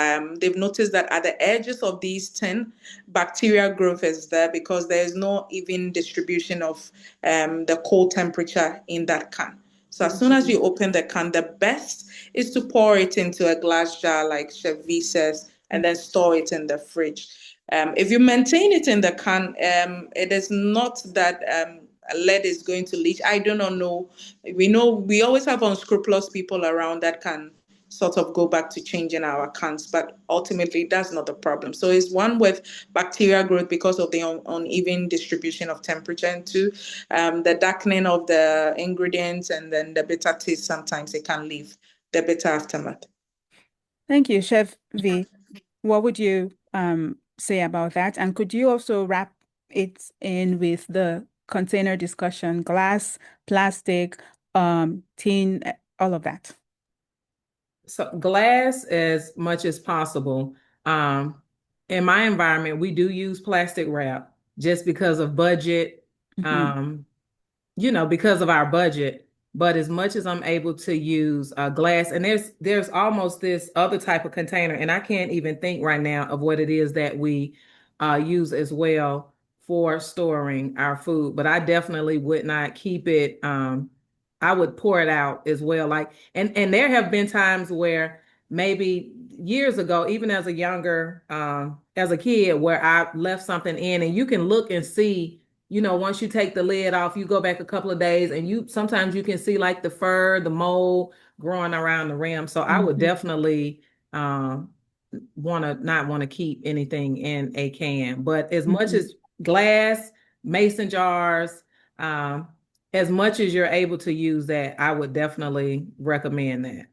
they've noticed that at the edges of these tin, bacterial growth is there because there is no even distribution of the cold temperature in that can. So as soon as Hmm. you open the can, the best is to pour it into a glass jar, like Chef V says, and then store it in the fridge. If you maintain it in the can, it is not that lead is going to leach. I do not know. We know we always have unscrupulous people around that can sort of go back to changing our cans, but ultimately that's not the problem. So it's one with bacterial growth because of the uneven distribution of temperature, and two, the darkening of the ingredients, and then the bitter taste. Sometimes it can leave the bitter aftermath. Thank you, Chef V. What would you say about that? And could you also wrap it in with the container discussion, glass, plastic, tin, all of that? So glass as much as possible. Um, in my environment, we do use plastic wrap just because of budget. Hmm. Um, because of our budget. But as much as I'm able to use glass, and there's almost this other type of container, and I can't even think right now of what it is that we use as well for storing our food. But I definitely would not keep it. I would pour it out as well. Like, and there have been times where maybe years ago, even as a kid, where I left something in, and you can look and see once you take the lid off, you go back a couple of days and you sometimes you can see like the fur, the mold growing around the rim. So I would Hmm. definitely um want to not want to keep anything in a can. But as much Hmm. as glass, mason jars, um, as much as you're able to use that, I would definitely recommend that.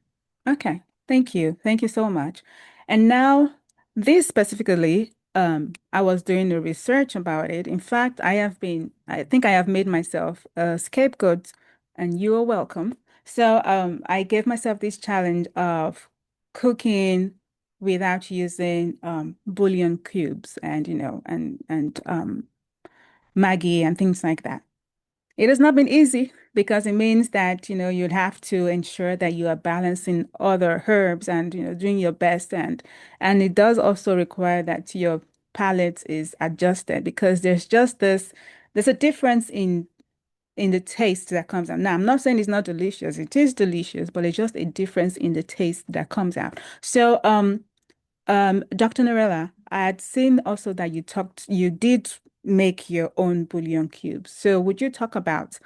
Okay. Thank you. Thank you so much. And now, this specifically, I was doing the research about it. In fact, I think I have made myself a scapegoat, and you are welcome. So, I gave myself this challenge of cooking without using bouillon cubes and Maggi and things like that. It has not been easy because it means that, you'd have to ensure that you are balancing other herbs and, doing your best. And it does also require that your palate is adjusted because there's a difference in the taste that comes out. Now, I'm not saying it's not delicious. It is delicious, but it's just a difference in the taste that comes out. So, Dr. Norella, I had seen also that you did make your own bouillon cubes. So would you talk about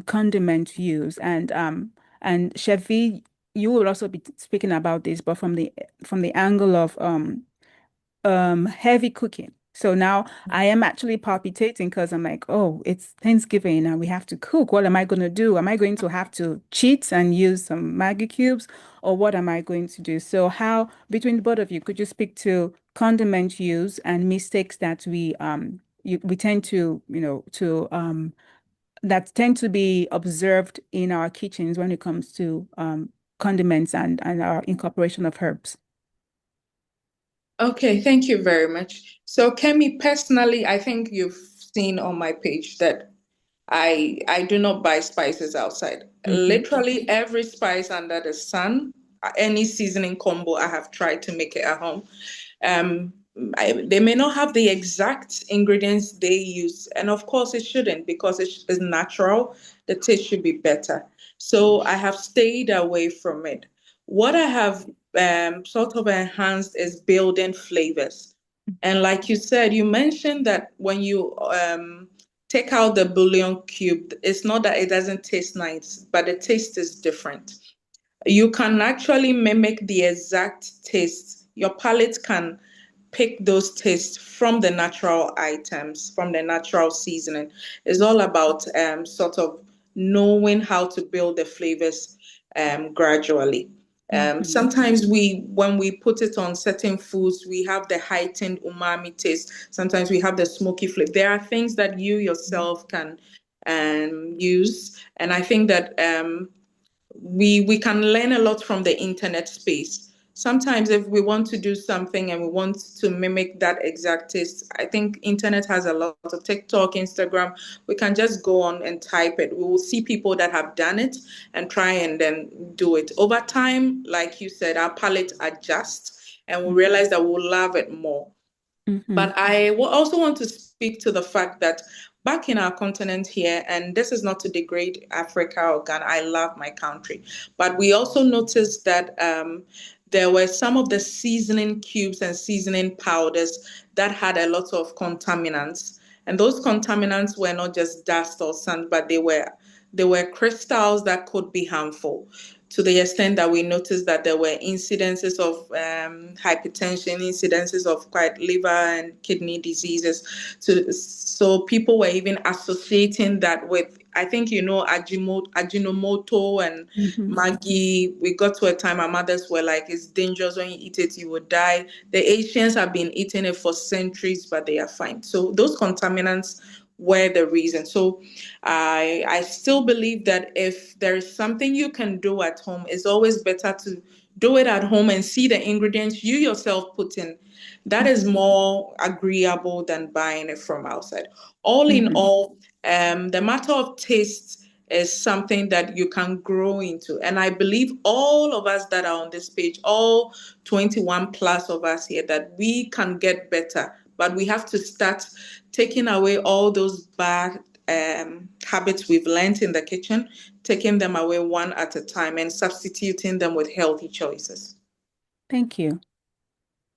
condiment use and Chef V, you will also be speaking about this, but from the angle of heavy cooking. So now I am actually palpitating because I'm like, oh, it's Thanksgiving and we have to cook. What am I going to do? Am I going to have to cheat and use some Maggi cubes, or what am I going to do? So how, between the both of you, could you speak to condiment use and mistakes that we tend to, that tend to be observed in our kitchens when it comes to condiments and our incorporation of herbs? Okay, thank you very much. So, Kemi, personally, I think you've seen on my page that I do not buy spices outside. Mm-hmm. Literally every spice under the sun, any seasoning combo, I have tried to make it at home. Um, they may not have the exact ingredients they use, and of course it shouldn't because it's natural. The taste should be better. So I have stayed away from it. What I have sort of enhanced is building flavors. And like you said, you mentioned that when you take out the bouillon cube, it's not that it doesn't taste nice, but the taste is different. You can actually mimic the exact taste. Your palate can pick those tastes from the natural items, from the natural seasoning. It's all about sort of knowing how to build the flavors gradually. Mm-hmm. Sometimes when we put it on certain foods, we have the heightened umami taste. Sometimes we have the smoky flavor. There are things that you yourself can use, and I think that we can learn a lot from the internet space. Sometimes if we want to do something and we want to mimic that exact taste, I think internet has a lot of TikTok, Instagram. We can just go on and type it. We will see people that have done it and try and then do it. Over time, like you said, our palate adjusts and we realize that we'll love it more. Mm-hmm. But I also want to speak to the fact that back in our continent here, and this is not to degrade Africa or Ghana, I love my country, but we also noticed that there were some of the seasoning cubes and seasoning powders that had a lot of contaminants. And those contaminants were not just dust or sand, but they were crystals that could be harmful to the extent that we noticed that there were incidences of hypertension, incidences of quite liver and kidney diseases. So people were even associating that with, I think, Ajinomoto and Mm-hmm. Maggi. We got to a time our mothers were like, it's dangerous when you eat it, you will die. The Asians have been eating it for centuries, but they are fine. So those contaminants were the reason. So I still believe that if there is something you can do at home, it's always better to do it at home and see the ingredients you yourself put in. That is more agreeable than buying it from outside. All in Mm-hmm. all, the matter of taste is something that you can grow into. And I believe all of us that are on this page, all 21 plus of us here, that we can get better. But we have to start taking away all those bad habits we've learned in the kitchen, taking them away one at a time and substituting them with healthy choices. Thank you.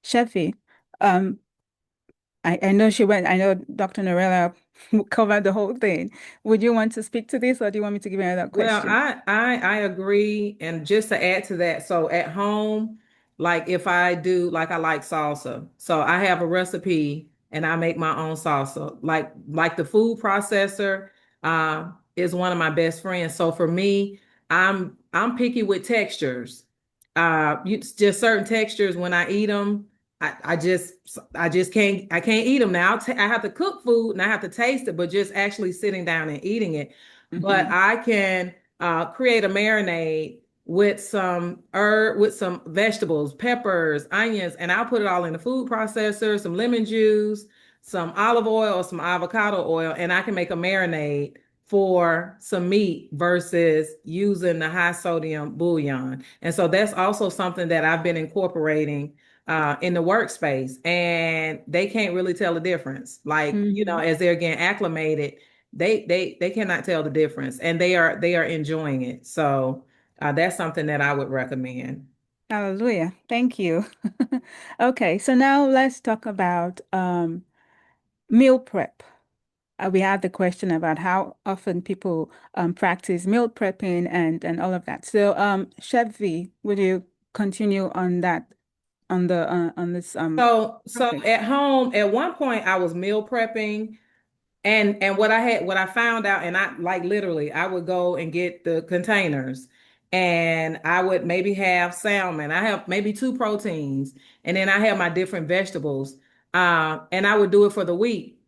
Chefy, um, I know I know Dr. Norella covered the whole thing. Would you want to speak to this or do you want me to give you another Well, question? I agree. And just to add to that, so at home, like if I do, like I like salsa. So I have a recipe and I make my own salsa. Like the food processor is one of my best friends. So for me, I'm picky with textures. Just certain textures when I eat them, I just can't eat them now. I have to cook food and I have to taste it, but just actually sitting down and eating it, but Mm-hmm. I can create a marinade with some herb, with some vegetables, peppers, onions, and I'll put it all in the food processor, some lemon juice, some olive oil or some avocado oil, and I can make a marinade for some meat versus using the high sodium bouillon. And so that's also something that I've been incorporating in the workspace, and they can't really tell the difference. Like, Hmm. as they're getting acclimated, they cannot tell the difference, and they are enjoying it. So that's something that I would recommend. Hallelujah. Thank you. Okay, so now let's talk about meal prep. We had the question about how often people practice meal prepping and all of that. So, Chef V, would you continue on that on this So topic? at home, at one point, I was meal prepping. And what I found out, and I like literally, I would go and get the containers and I would maybe have salmon. I have maybe two proteins, and then I have my different vegetables. And I would do it for the week.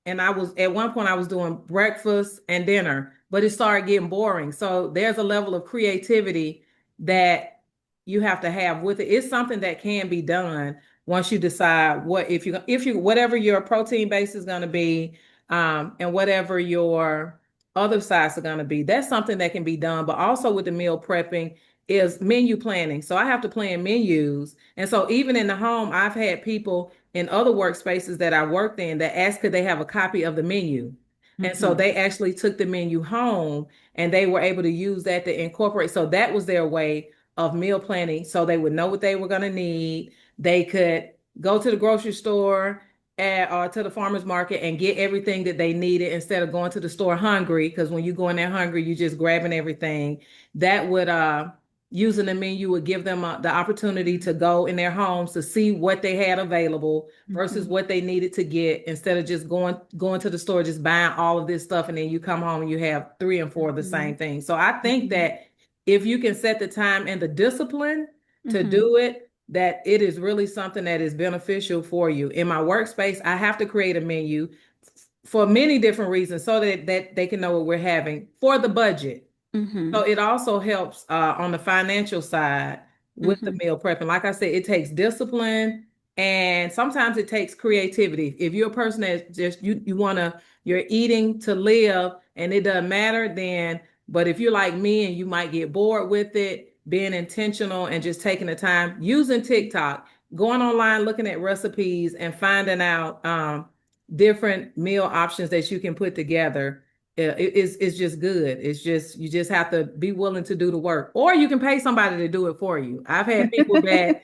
And I was at one point I was doing breakfast and dinner, but it started getting boring. So there's a level of creativity that you have to have with it. It's something that can be done once you decide what if you whatever your protein base is going to be, and whatever your other sides are going to be. That's something that can be done. But also with the meal prepping is menu planning. So I have to plan menus. And so even in the home, I've had people in other workspaces that I worked in that asked could they have a copy of the menu. And so Hmm. they actually took the menu home and they were able to use that to incorporate. So that was their way of meal planning. So they would know what they were going to need. They could go to the grocery store or to the farmer's market and get everything that they needed instead of going to the store hungry. Because when you go in there hungry, you're just grabbing everything. That would using the menu would give them the opportunity to go in their homes to see what they had available versus Hmm. what they needed to get instead of just going to the store just buying all of this stuff and then you come home and you have three and four of the Hmm. same thing. So I think Hmm. that if you can set the time and the discipline to Hmm. do it, that it is really something that is beneficial for you. In my workspace, I have to create a menu for many different reasons so that they can know what we're having for the budget. So Hmm. it also helps on the financial side with the Hmm. meal prep. And like I said, it takes discipline and sometimes it takes creativity. If you're a person that just you're eating to live and it doesn't matter, then but if you're like me and you might get bored with it, being intentional and just taking the time using TikTok, going online, looking at recipes and finding out different meal options that you can put together, yeah, it's just good. It's just you just have to be willing to do the work, or you can pay somebody to do it for you. I've had people that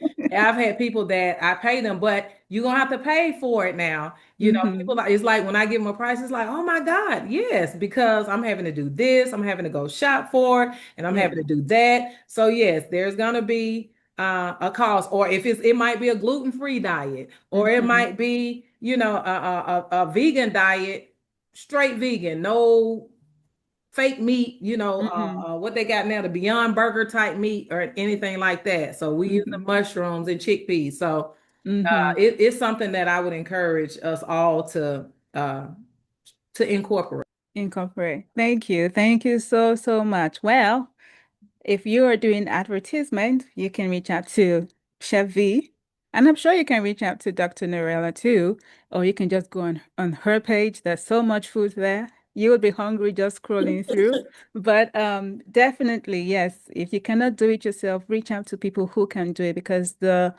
I pay them, but you're gonna have to pay for it now. Hmm. People like it's like when I give them a price, it's like, oh my God, yes, because I'm having to do this, I'm having to go shop for it, and I'm having Yeah. to do that. So yes, there's gonna be a cost, or if it might be a gluten-free diet, or it Hmm. might be a vegan diet, straight vegan, no fake meat, Hmm. what they got now, the Beyond Burger type meat or anything like that. So we use the Hmm. mushrooms and chickpeas. So Hmm. it's something that I would encourage us all to incorporate. Incorporate. Thank you. Thank you so, so much. Well, if you are doing advertisement, you can reach out to Chef V, and I'm sure you can reach out to Dr. Norella too, or you can just go on her page. There's so much food there. You will be hungry just scrolling through. But definitely, yes, if you cannot do it yourself, reach out to people who can do it because the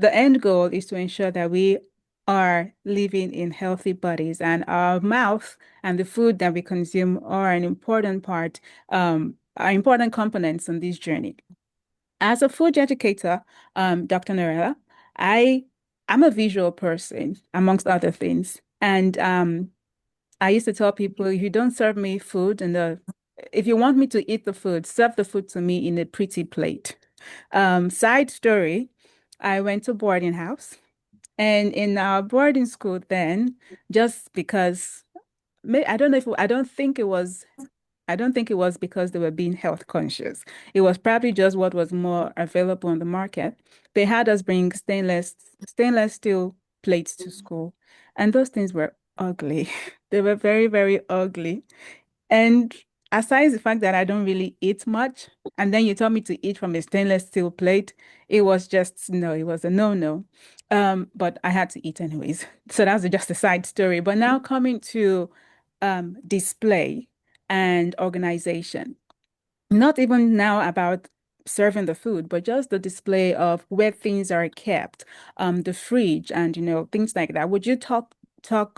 end goal is to ensure that we are living in healthy bodies and our mouth and the food that we consume are an important part, are important components on this journey. As a food educator, Dr. Narella, I am a visual person, amongst other things. And I used to tell people, if you don't serve me food if you want me to eat the food, serve the food to me in a pretty plate. Side story, I went to boarding house and in our boarding school then, just because I don't know if I don't think it was because they were being health conscious. It was probably just what was more available on the market. They had us bring stainless steel plates to school, and those things were ugly. They were very, very ugly. And aside the fact that I don't really eat much, and then you told me to eat from a stainless steel plate, it was just no, it was a no-no. But I had to eat anyways. So that's just a side story. But now coming to display and organization, not even now about serving the food, but just the display of where things are kept, the fridge and things like that. Would you talk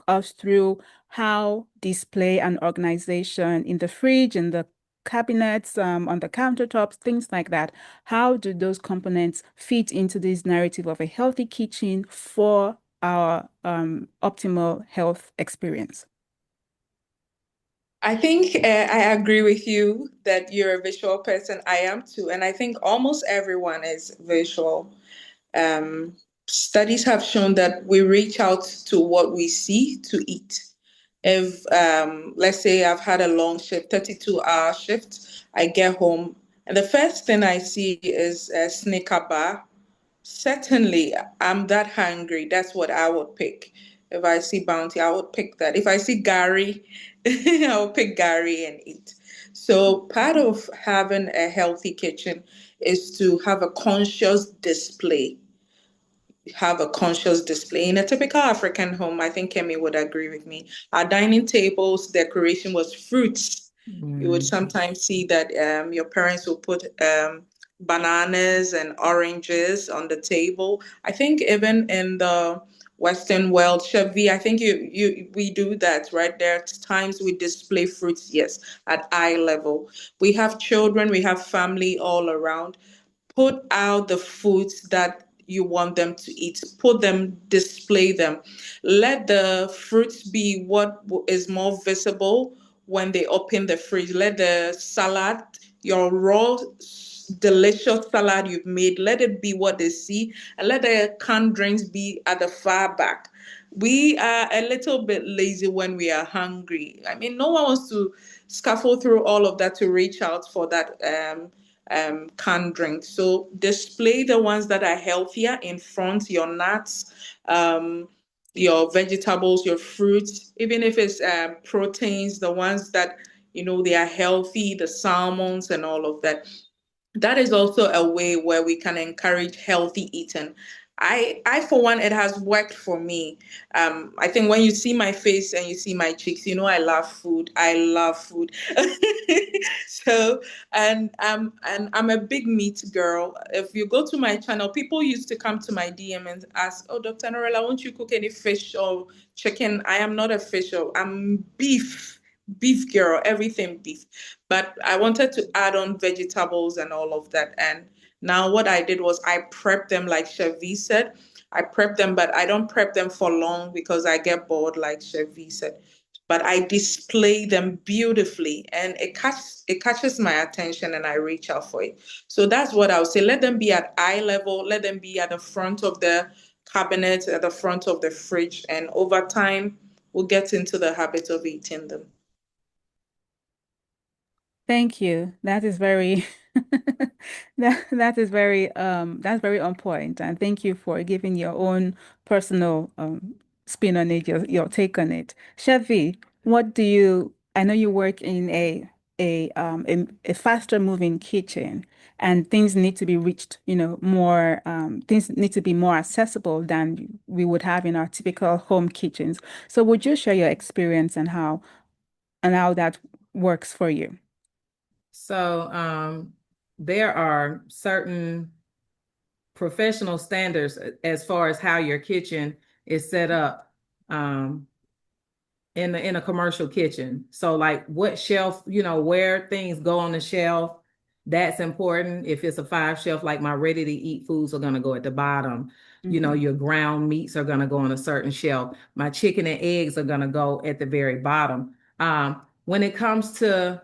us through how display and organization in the fridge, in the cabinets, on the countertops, things like that, how do those components fit into this narrative of a healthy kitchen for our optimal health experience? I think I agree with you that you're a visual person. I am too. And I think almost everyone is visual. Um, Studies have shown that we reach out to what we see to eat. If, let's say, I've had a long shift, 32-hour shift, I get home, and the first thing I see is a Snicker bar. Certainly, I'm that hungry. That's what I would pick. If I see Bounty, I would pick that. If I see Gary, I would pick Gary and eat. So, part of having a healthy kitchen is to have a conscious display. In a typical African home, I think Kemi would agree with me. Our dining tables decoration was fruits. You would Mm. sometimes see that your parents will put bananas and oranges on the table. I think even in the Western world, Chef V, I think we do that, right? There are times we display fruits, yes, at eye level. We have children, we have family all around. Put out the foods that you want them to eat, put them, display them. Let the fruits be what is more visible when they open the fridge. Let the salad, your raw delicious salad you've made, let it be what they see, and let the canned drinks be at the far back. We are a little bit lazy when we are hungry. I mean, no one wants to scaffold through all of that to reach out for that canned drink. So display the ones that are healthier in front, your nuts, your vegetables, your fruits, even if it's proteins, the ones that they are healthy, the salmons and all of that. That is also a way where we can encourage healthy eating. I for one, it has worked for me. I think when you see my face and you see my cheeks, I love food. I love food. So, and I'm a big meat girl. If you go to my channel, people used to come to my DM and ask, "Oh, Dr. Norella, won't you cook any fish or chicken?" I am not a fisher. I'm beef girl, everything beef. But I wanted to add on vegetables and all of that. And now what I did was I prepped them like Chef V said. I prep them, but I don't prep them for long because I get bored, like Chef V said. But I display them beautifully and it catches my attention and I reach out for it. So that's what I would say. Let them be at eye level, let them be at the front of the cabinet, at the front of the fridge, and over time we'll get into the habit of eating them. Thank you. That is very that's very on point. And thank you for giving your own personal spin on it, your take on it. Chevy, what do you I know you work in a faster moving kitchen and things need to be reached, more things need to be more accessible than we would have in our typical home kitchens. So would you share your experience and how that works for you? So there are certain professional standards as far as how your kitchen is set up um, in a commercial kitchen. So like what shelf, where things go on the shelf, that's important. If it's a 5 shelf, like my ready to eat foods are going to go at the bottom. Mhm. Your ground meats are going to go on a certain shelf. My chicken and eggs are going to go at the very bottom. When it comes to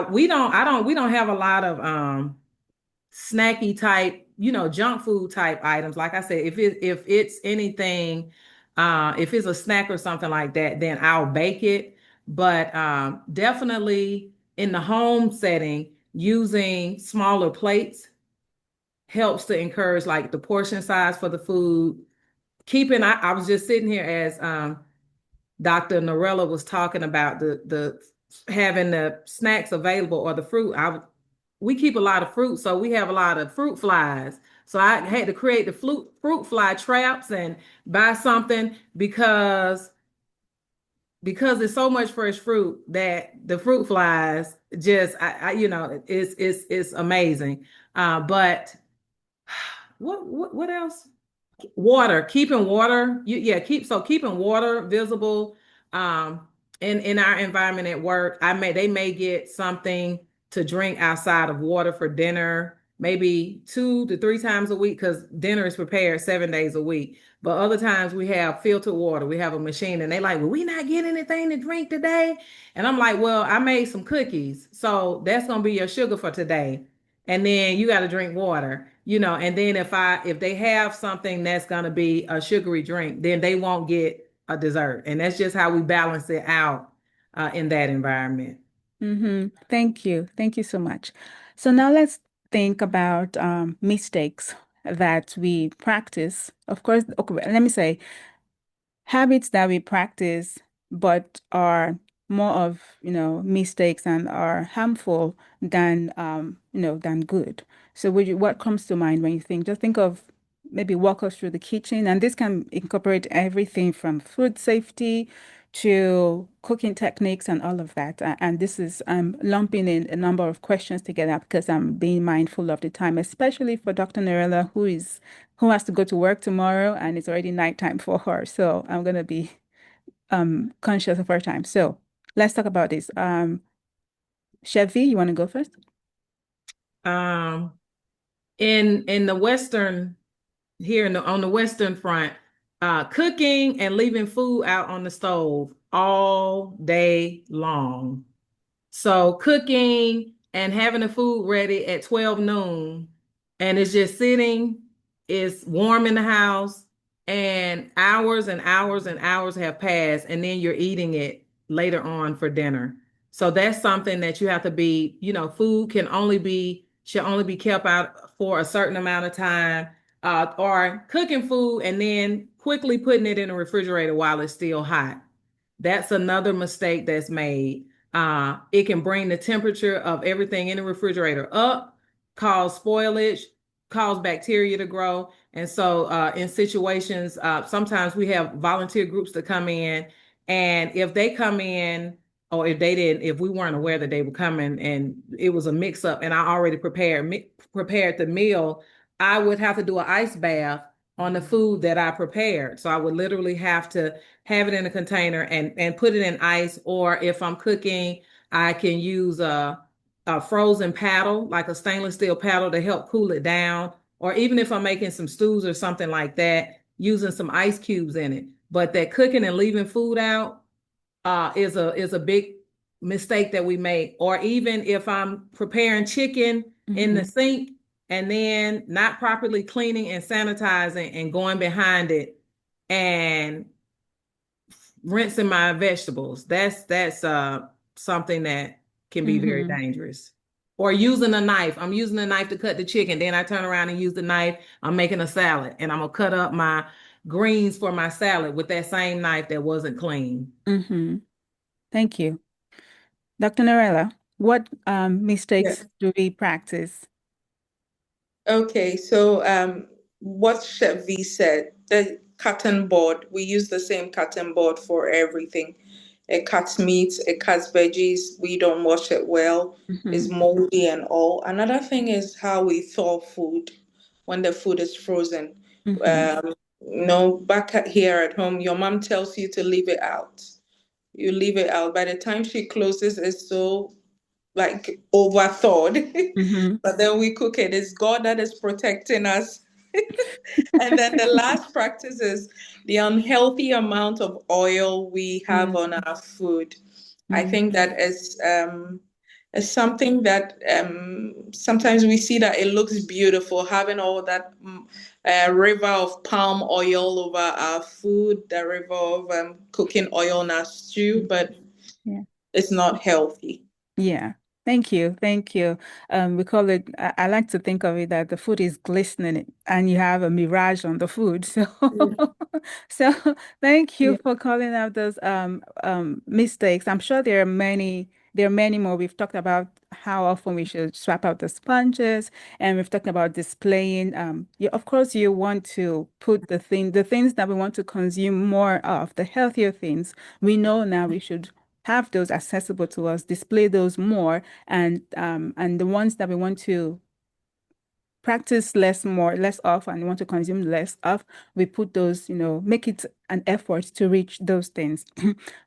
we don't have a lot of snacky type, junk food type items. Like I said, if it's anything, if it's a snack or something like that, then I'll bake it. But definitely in the home setting, using smaller plates helps to encourage like the portion size for the food. I was just sitting here as Dr. Norella was talking about the having the snacks available or the fruit, we keep a lot of fruit, so we have a lot of fruit flies. So I had to create the fruit fly traps and buy something because there's so much fresh fruit that the fruit flies just it's amazing. But what else? Water, keeping water, yeah, keeping water visible in our environment at work. They may get something to drink outside of water for dinner, maybe 2 to 3 times a week, because dinner is prepared 7 days a week. But other times we have filtered water. We have a machine, and they like, well, we not getting anything to drink today. And I'm like, well, I made some cookies, so that's gonna be your sugar for today, and then you got to drink water, and then if they have something that's going to be a sugary drink, then they won't get a dessert, and that's just how we balance it out in that environment. Thank you so much. So now let's think about mistakes that we practice. Of course, okay, let me say habits that we practice but are more of, mistakes and are harmful than than good. So what comes to mind when you think? Just think of maybe walk us through the kitchen, and this can incorporate everything from food safety to cooking techniques and all of that. And this is I'm lumping in a number of questions together because I'm being mindful of the time, especially for Dr. Narella, who has to go to work tomorrow and it's already nighttime for her. So I'm gonna be conscious of her time. So let's talk about this. Chef V, you want to go first? Um, in the Western here on the Western front, cooking and leaving food out on the stove all day long. So cooking and having the food ready at 12 noon, and it's just sitting, it's warm in the house, and hours and hours and hours have passed, and then you're eating it later on for dinner. So that's something that you have to be, food should only be kept out for a certain amount of time, or cooking food and then quickly putting it in the refrigerator while it's still hot. That's another mistake that's made. It can bring the temperature of everything in the refrigerator up, cause spoilage, cause bacteria to grow. And so, in situations, sometimes we have volunteer groups that come in, and if they come in, or if we weren't aware that they were coming and it was a mix up, and I already prepared the meal, I would have to do an ice bath on the food that I prepared. So I would literally have to have it in a container and put it in ice. Or if I'm cooking, I can use a frozen paddle, like a stainless steel paddle, to help cool it down. Or even if I'm making some stews or something like that, using some ice cubes in it. But that cooking and leaving food out is a big mistake that we make. Or even if I'm preparing chicken in the sink and then not properly cleaning and sanitizing and going behind it and rinsing my vegetables. That's something that can be very Mm-hmm. dangerous. Or using a knife. I'm using a knife to cut the chicken. Then I turn around and use the knife. I'm making a salad and I'm gonna cut up my greens for my salad with that same knife that wasn't clean. Mm-hmm. Thank you. Dr. Narella, what Yeah. mistakes do we practice? Okay, so what Chef V said, the cutting board, we use the same cutting board for everything. It cuts meat, it cuts veggies, we don't wash it well, it's Mm-hmm. moldy and all. Another thing is how we thaw food when the food is frozen. Mm-hmm. Um, here at home, your mom tells you to leave it out. You leave it out. By the time she closes, it's so like overthawed. Mm-hmm. But then we cook it. It's God that is protecting us. And then the last practice is the unhealthy amount of oil we have on our food. I think Mm-hmm. that is something that sometimes we see that it looks beautiful, having all that river of palm oil over our food, the river of cooking oil in our stew, but Yeah. it's not healthy. Yeah. Thank you. Thank you. We call it, I like to think of it that the food is glistening and you have a mirage on the food. So, so thank you Yeah. for calling out those mistakes. I'm sure there are many there are many more. We've talked about how often we should swap out the sponges, and we've talked about displaying. Of course, you want to put the things that we want to consume more of, the healthier things. We know now we should have those accessible to us, display those more, and the ones that we want to practice less of, and want to consume less of, we put those, make it an effort to reach those things.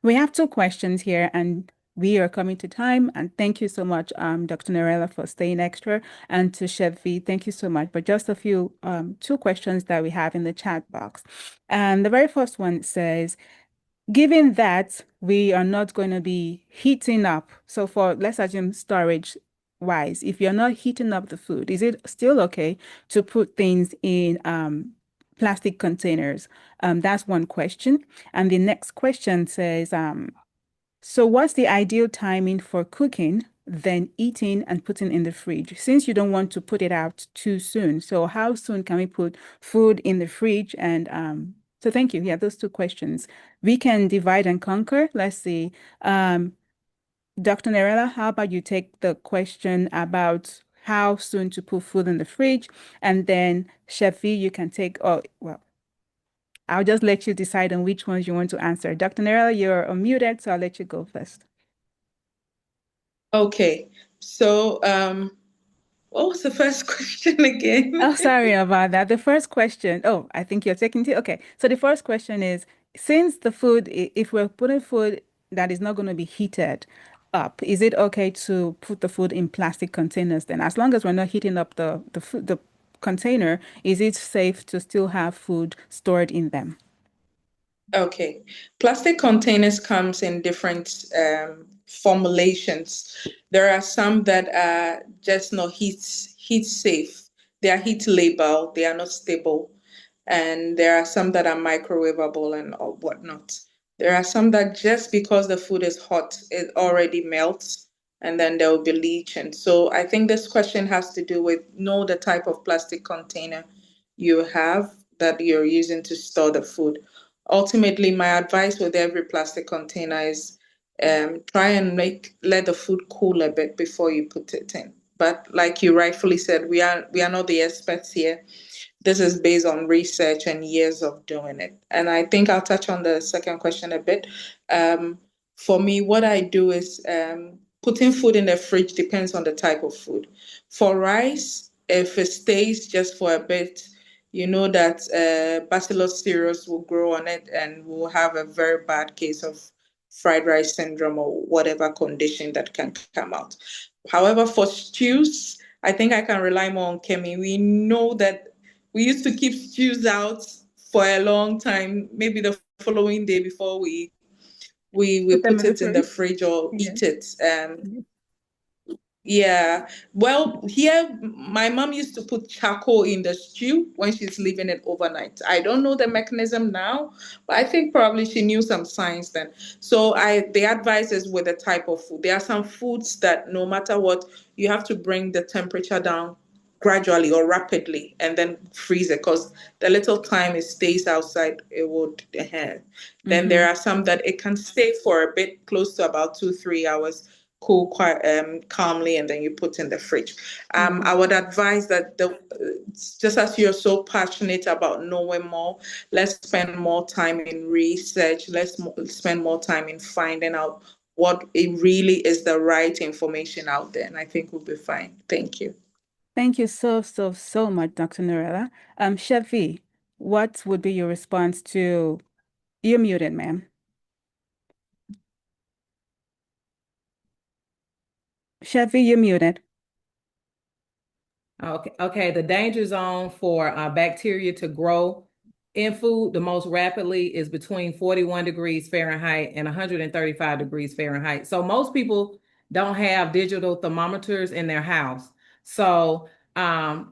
We have two questions here, and we are coming to time. And thank you so much, Dr. Narella, for staying extra, and to Chef V, thank you so much. But just a few, two questions that we have in the chat box. And the very first one says, given that we are not going to be heating up, so let's assume storage wise, if you're not heating up the food, is it still okay to put things in plastic containers? That's one question. And the next question says, so what's the ideal timing for cooking, then eating and putting in the fridge? Since you don't want to put it out too soon, so how soon can we put food in the fridge? And so thank you. Yeah, those two questions. We can divide and conquer. Let's see. Um, Dr. Nerella, how about you take the question about how soon to put food in the fridge? And then Shefi, you can take, oh, well, I'll just let you decide on which ones you want to answer. Dr. Nerella, you're unmuted, so I'll let you go first. Okay. So, what was the first question again? Oh, sorry about that. The first question, oh, I think you're taking tea. Okay. So the first question is, since the food, if we're putting food that is not going to be heated up, is it okay to put the food in plastic containers then? As long as we're not heating up the food, the container, is it safe to still have food stored in them? Okay. Plastic containers comes in different formulations. There are some that are just not heat safe. They are heat label. They are not stable. And there are some that are microwavable and or whatnot. There are some that just because the food is hot, it already melts and then there will be leaching. So I think this question has to do with know the type of plastic container you have that you're using to store the food. Ultimately, my advice with every plastic container is try and let the food cool a bit before you put it in. But like you rightfully said, we are not the experts here. This is based on research and years of doing it. And I think I'll touch on the second question a bit. Um, for me, what I do is putting food in the fridge depends on the type of food. For rice, if it stays just for a bit, you know that Bacillus cereus will grow on it and we'll have a very bad case of fried rice syndrome or whatever condition that can come out. However, for stews, I think I can rely more on Kemi. We know that we used to keep stews out for a long time, maybe the following day before we Put them put in the it in the fridge. fridge or Yeah. eat it. Yeah. Well, here my mom used to put charcoal in the stew when she's leaving it overnight. I don't know the mechanism now, but I think probably she knew some science then. So I the advice is with the type of food. There are some foods that no matter what, you have to bring the temperature down gradually or rapidly and then freeze it because the little time it stays outside it would then Mm-hmm. there are some that it can stay for a bit close to about 2 3 hours cool quite calmly and then you put in the fridge. Mm-hmm. I would advise that just as you're so passionate about knowing more, let's spend more time in research. Spend more time in finding out what it really is the right information out there, and I think we'll be fine. Thank you. Thank you so, so, so much, Dr. Norella. Chef, what would be your response to, you're muted, ma'am. Chef, you're muted. Okay. The danger zone for bacteria to grow in food the most rapidly is between 41 degrees Fahrenheit and 135 degrees Fahrenheit. So most people don't have digital thermometers in their house. So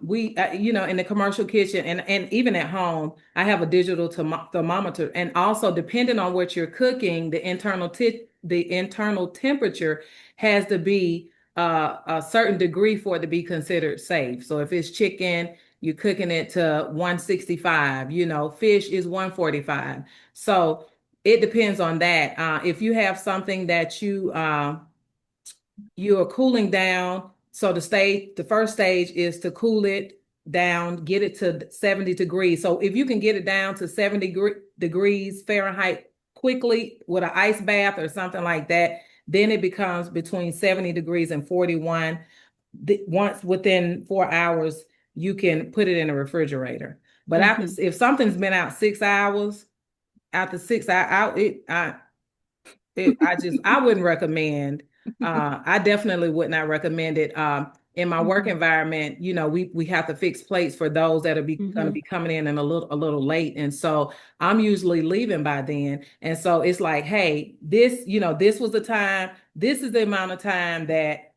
we, in the commercial kitchen and even at home, I have a digital thermometer. And also, depending on what you're cooking, the internal temperature has to be a certain degree for it to be considered safe. So if it's chicken, you're cooking it to 165, fish is 145. So it depends on that. If you have something that you you are cooling down. So the first stage is to cool it down, get it to 70 degrees. So if you can get it down to 70 degrees Fahrenheit quickly with an ice bath or something like that, then it becomes between 70 degrees and 41. Once within 4 hours, you can put it in a refrigerator. But after, Mm-hmm. if something's been out 6 hours, after 6 hours, I wouldn't recommend. I definitely would not recommend it. In my work Mm-hmm. environment, we have to fix plates for those that are going to Mm-hmm. be coming in and a little late, and so I'm usually leaving by then. And so it's like, hey, this was the time. This is the amount of time that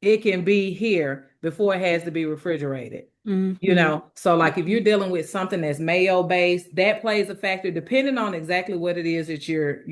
it can be here before it has to be refrigerated. Mm-hmm. So like if you're dealing with something that's mayo based, that plays a factor. Depending on exactly what it is that you're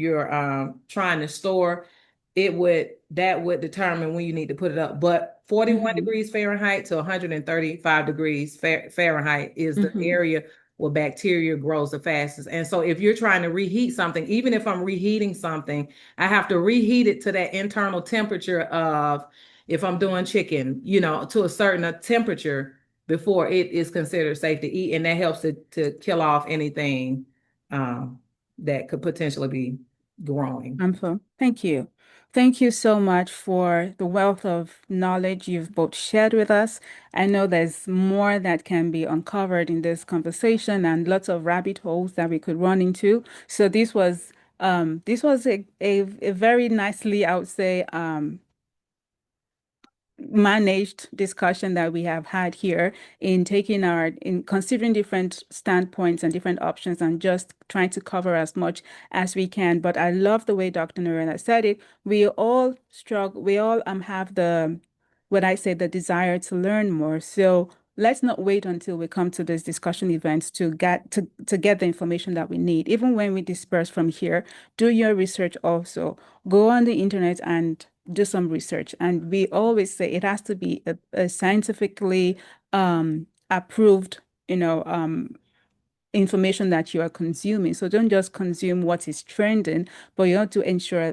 trying to store, that would determine when you need to put it up. But 41 Mm-hmm. degrees Fahrenheit to 135 degrees Fahrenheit is the Mm-hmm. area where bacteria grows the fastest. And so if you're trying to reheat something, even if I'm reheating something, I have to reheat it to that internal temperature of, if I'm doing chicken, to a certain temperature before it is considered safe to eat. And that helps to kill off anything um, that could potentially be growing. Wonderful. Thank you. Thank you so much for the wealth of knowledge you've both shared with us. I know there's more that can be uncovered in this conversation and lots of rabbit holes that we could run into. So this was a very nicely, I would say, managed discussion that we have had here in considering different standpoints and different options and just trying to cover as much as we can. But I love the way Dr. Narella said it. We all struggle, we all have what I say, the desire to learn more. So let's not wait until we come to these discussion events to get the information that we need. Even when we disperse from here, do your research also. Go on the internet and do some research. And we always say it has to be a scientifically approved, you know, information that you are consuming. So don't just consume what is trending, but we want to ensure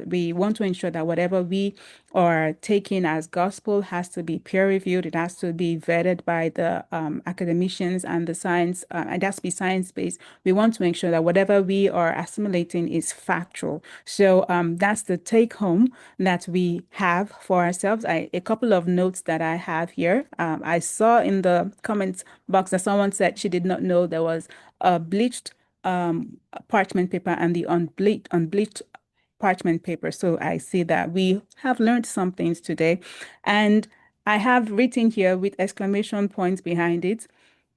that whatever we are taking as gospel has to be peer reviewed. It has to be vetted by the academicians and the science, and it has to be science based. We want to make sure that whatever we are assimilating is factual. So that's the take home that we have for ourselves. A couple of notes that I have here. I saw in the comments box that someone said she did not know there was bleached parchment paper and the unbleached parchment paper. So I see that we have learned some things today. And I have written here with exclamation points behind it.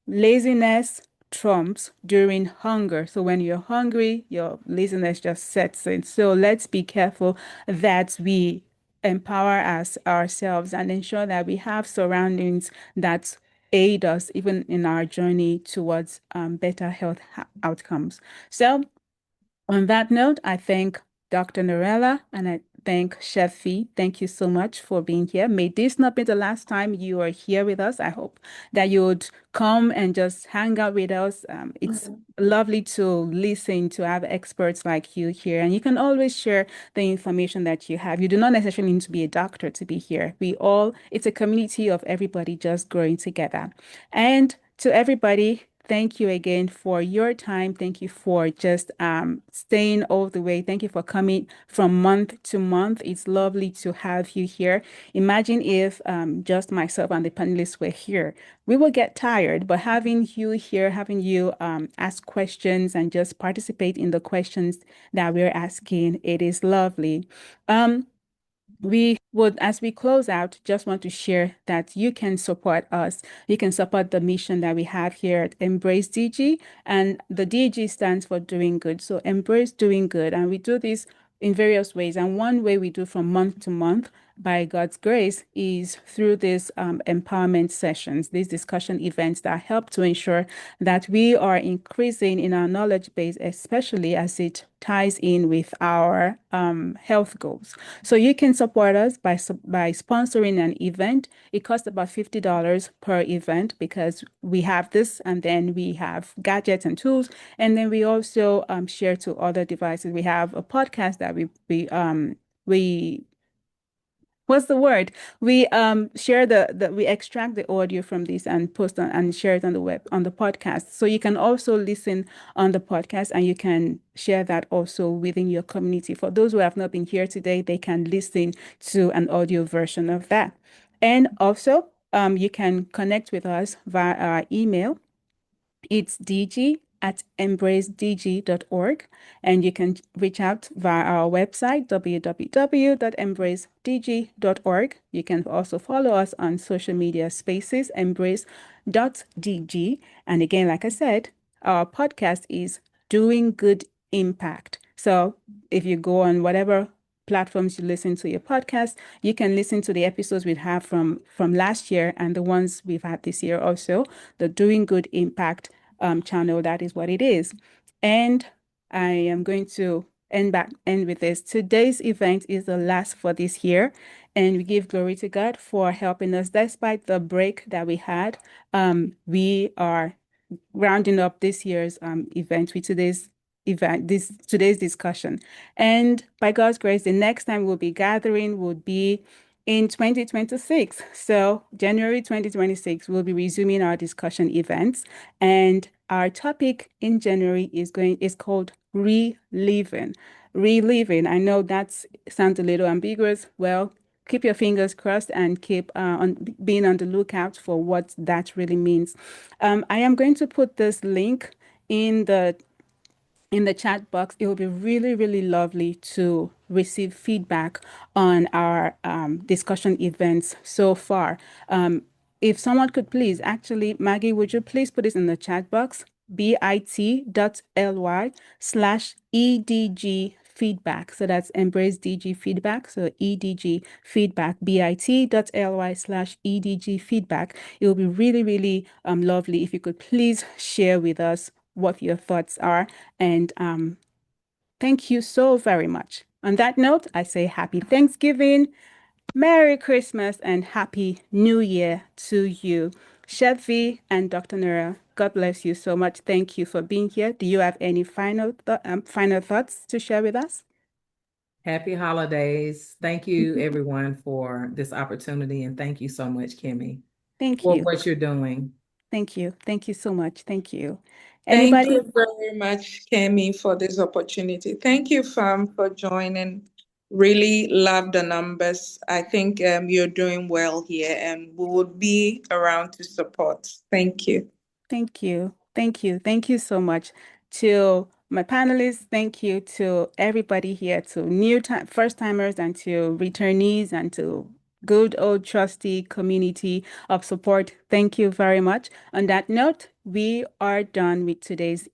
Laziness trumps during hunger. So when you're hungry, your laziness just sets in. So let's be careful that we empower us ourselves and ensure that we have surroundings that aid us even in our journey towards better health outcomes. So on that note, I thank Dr. Norella and I thank Chef Fee. Thank you so much for being here. May this not be the last time you are here with us. I hope that you would come and just hang out with us. It's lovely to listen to have experts like you here, and you can always share the information that you have. You do not necessarily need to be a doctor to be here. It's a community of everybody just growing together. And to everybody, thank you again for your time. Thank you for just staying all the way. Thank you for coming from month to month. It's lovely to have you here. Imagine if just myself and the panelists were here. We will get tired, but having you here, having you ask questions and just participate in the questions that we're asking, it is lovely. Um, we would, as we close out, just want to share that you can support us. You can support the mission that we have here at EmbraceDG, and the DG stands for doing good. So embrace doing good, and we do this in various ways. And one way we do from month to month, by God's grace, is through these empowerment sessions, these discussion events that help to ensure that we are increasing in our knowledge base, especially as it ties in with our health goals. So you can support us by sponsoring an event. It costs about $50 per event because we have this, and then we have gadgets and tools, and then we also share to other devices. We have a podcast that we what's the word? We share the we extract the audio from this and post on and share it on the web on the podcast. So you can also listen on the podcast and you can share that also within your community. For those who have not been here today, they can listen to an audio version of that. And also, you can connect with us via our email. It's dg@embracedg.org, and you can reach out via our website, www.embracedg.org. You can also follow us on social media spaces, embrace.dg. And again, like I said, our podcast is Doing Good Impact. So if you go on whatever platforms you listen to your podcast, you can listen to the episodes we have from last year and the ones we've had this year also. The Doing Good Impact channel, that is what it is. And I am going to end with this. Today's event is the last for this year, and we give glory to God for helping us despite the break that we had. We are rounding up this year's event with today's discussion. And by God's grace, the next time we'll be gathering would be in 2026. So January 2026, we'll be resuming our discussion events. And our topic in January is called reliving. Reliving. I know that sounds a little ambiguous. Well, keep your fingers crossed and keep on being on the lookout for what that really means. I am going to put this link in the chat box. It will be really, really lovely to receive feedback on our discussion events so far. If someone could please, actually, Maggie, would you please put this in the chat box? bit.ly/EDG feedback. So that's Embrace DG feedback. So EDG feedback, bit.ly/EDG feedback. It will be really, really lovely if you could please share with us what your thoughts are. And thank you so very much. On that note, I say happy Thanksgiving, Merry Christmas, and Happy New Year to you. Chef V and Dr. Nura, God bless you so much. Thank you for being here. Do you have any final thoughts to share with us? Happy holidays. Thank you, everyone, for this opportunity. And thank you so much, Kimmy, Thank for you. what you're doing. Thank you. Thank you so much. Thank you. Thank Anybody? you very much, Kemi, for this opportunity. Thank you, Fam, for joining. Really love the numbers. I think you're doing well here, and we would be around to support. Thank you. Thank you. Thank you. Thank you so much to my panelists. Thank you to everybody here, to first timers and to returnees and to good old trusty community of support. Thank you very much. On that note, we are done with today's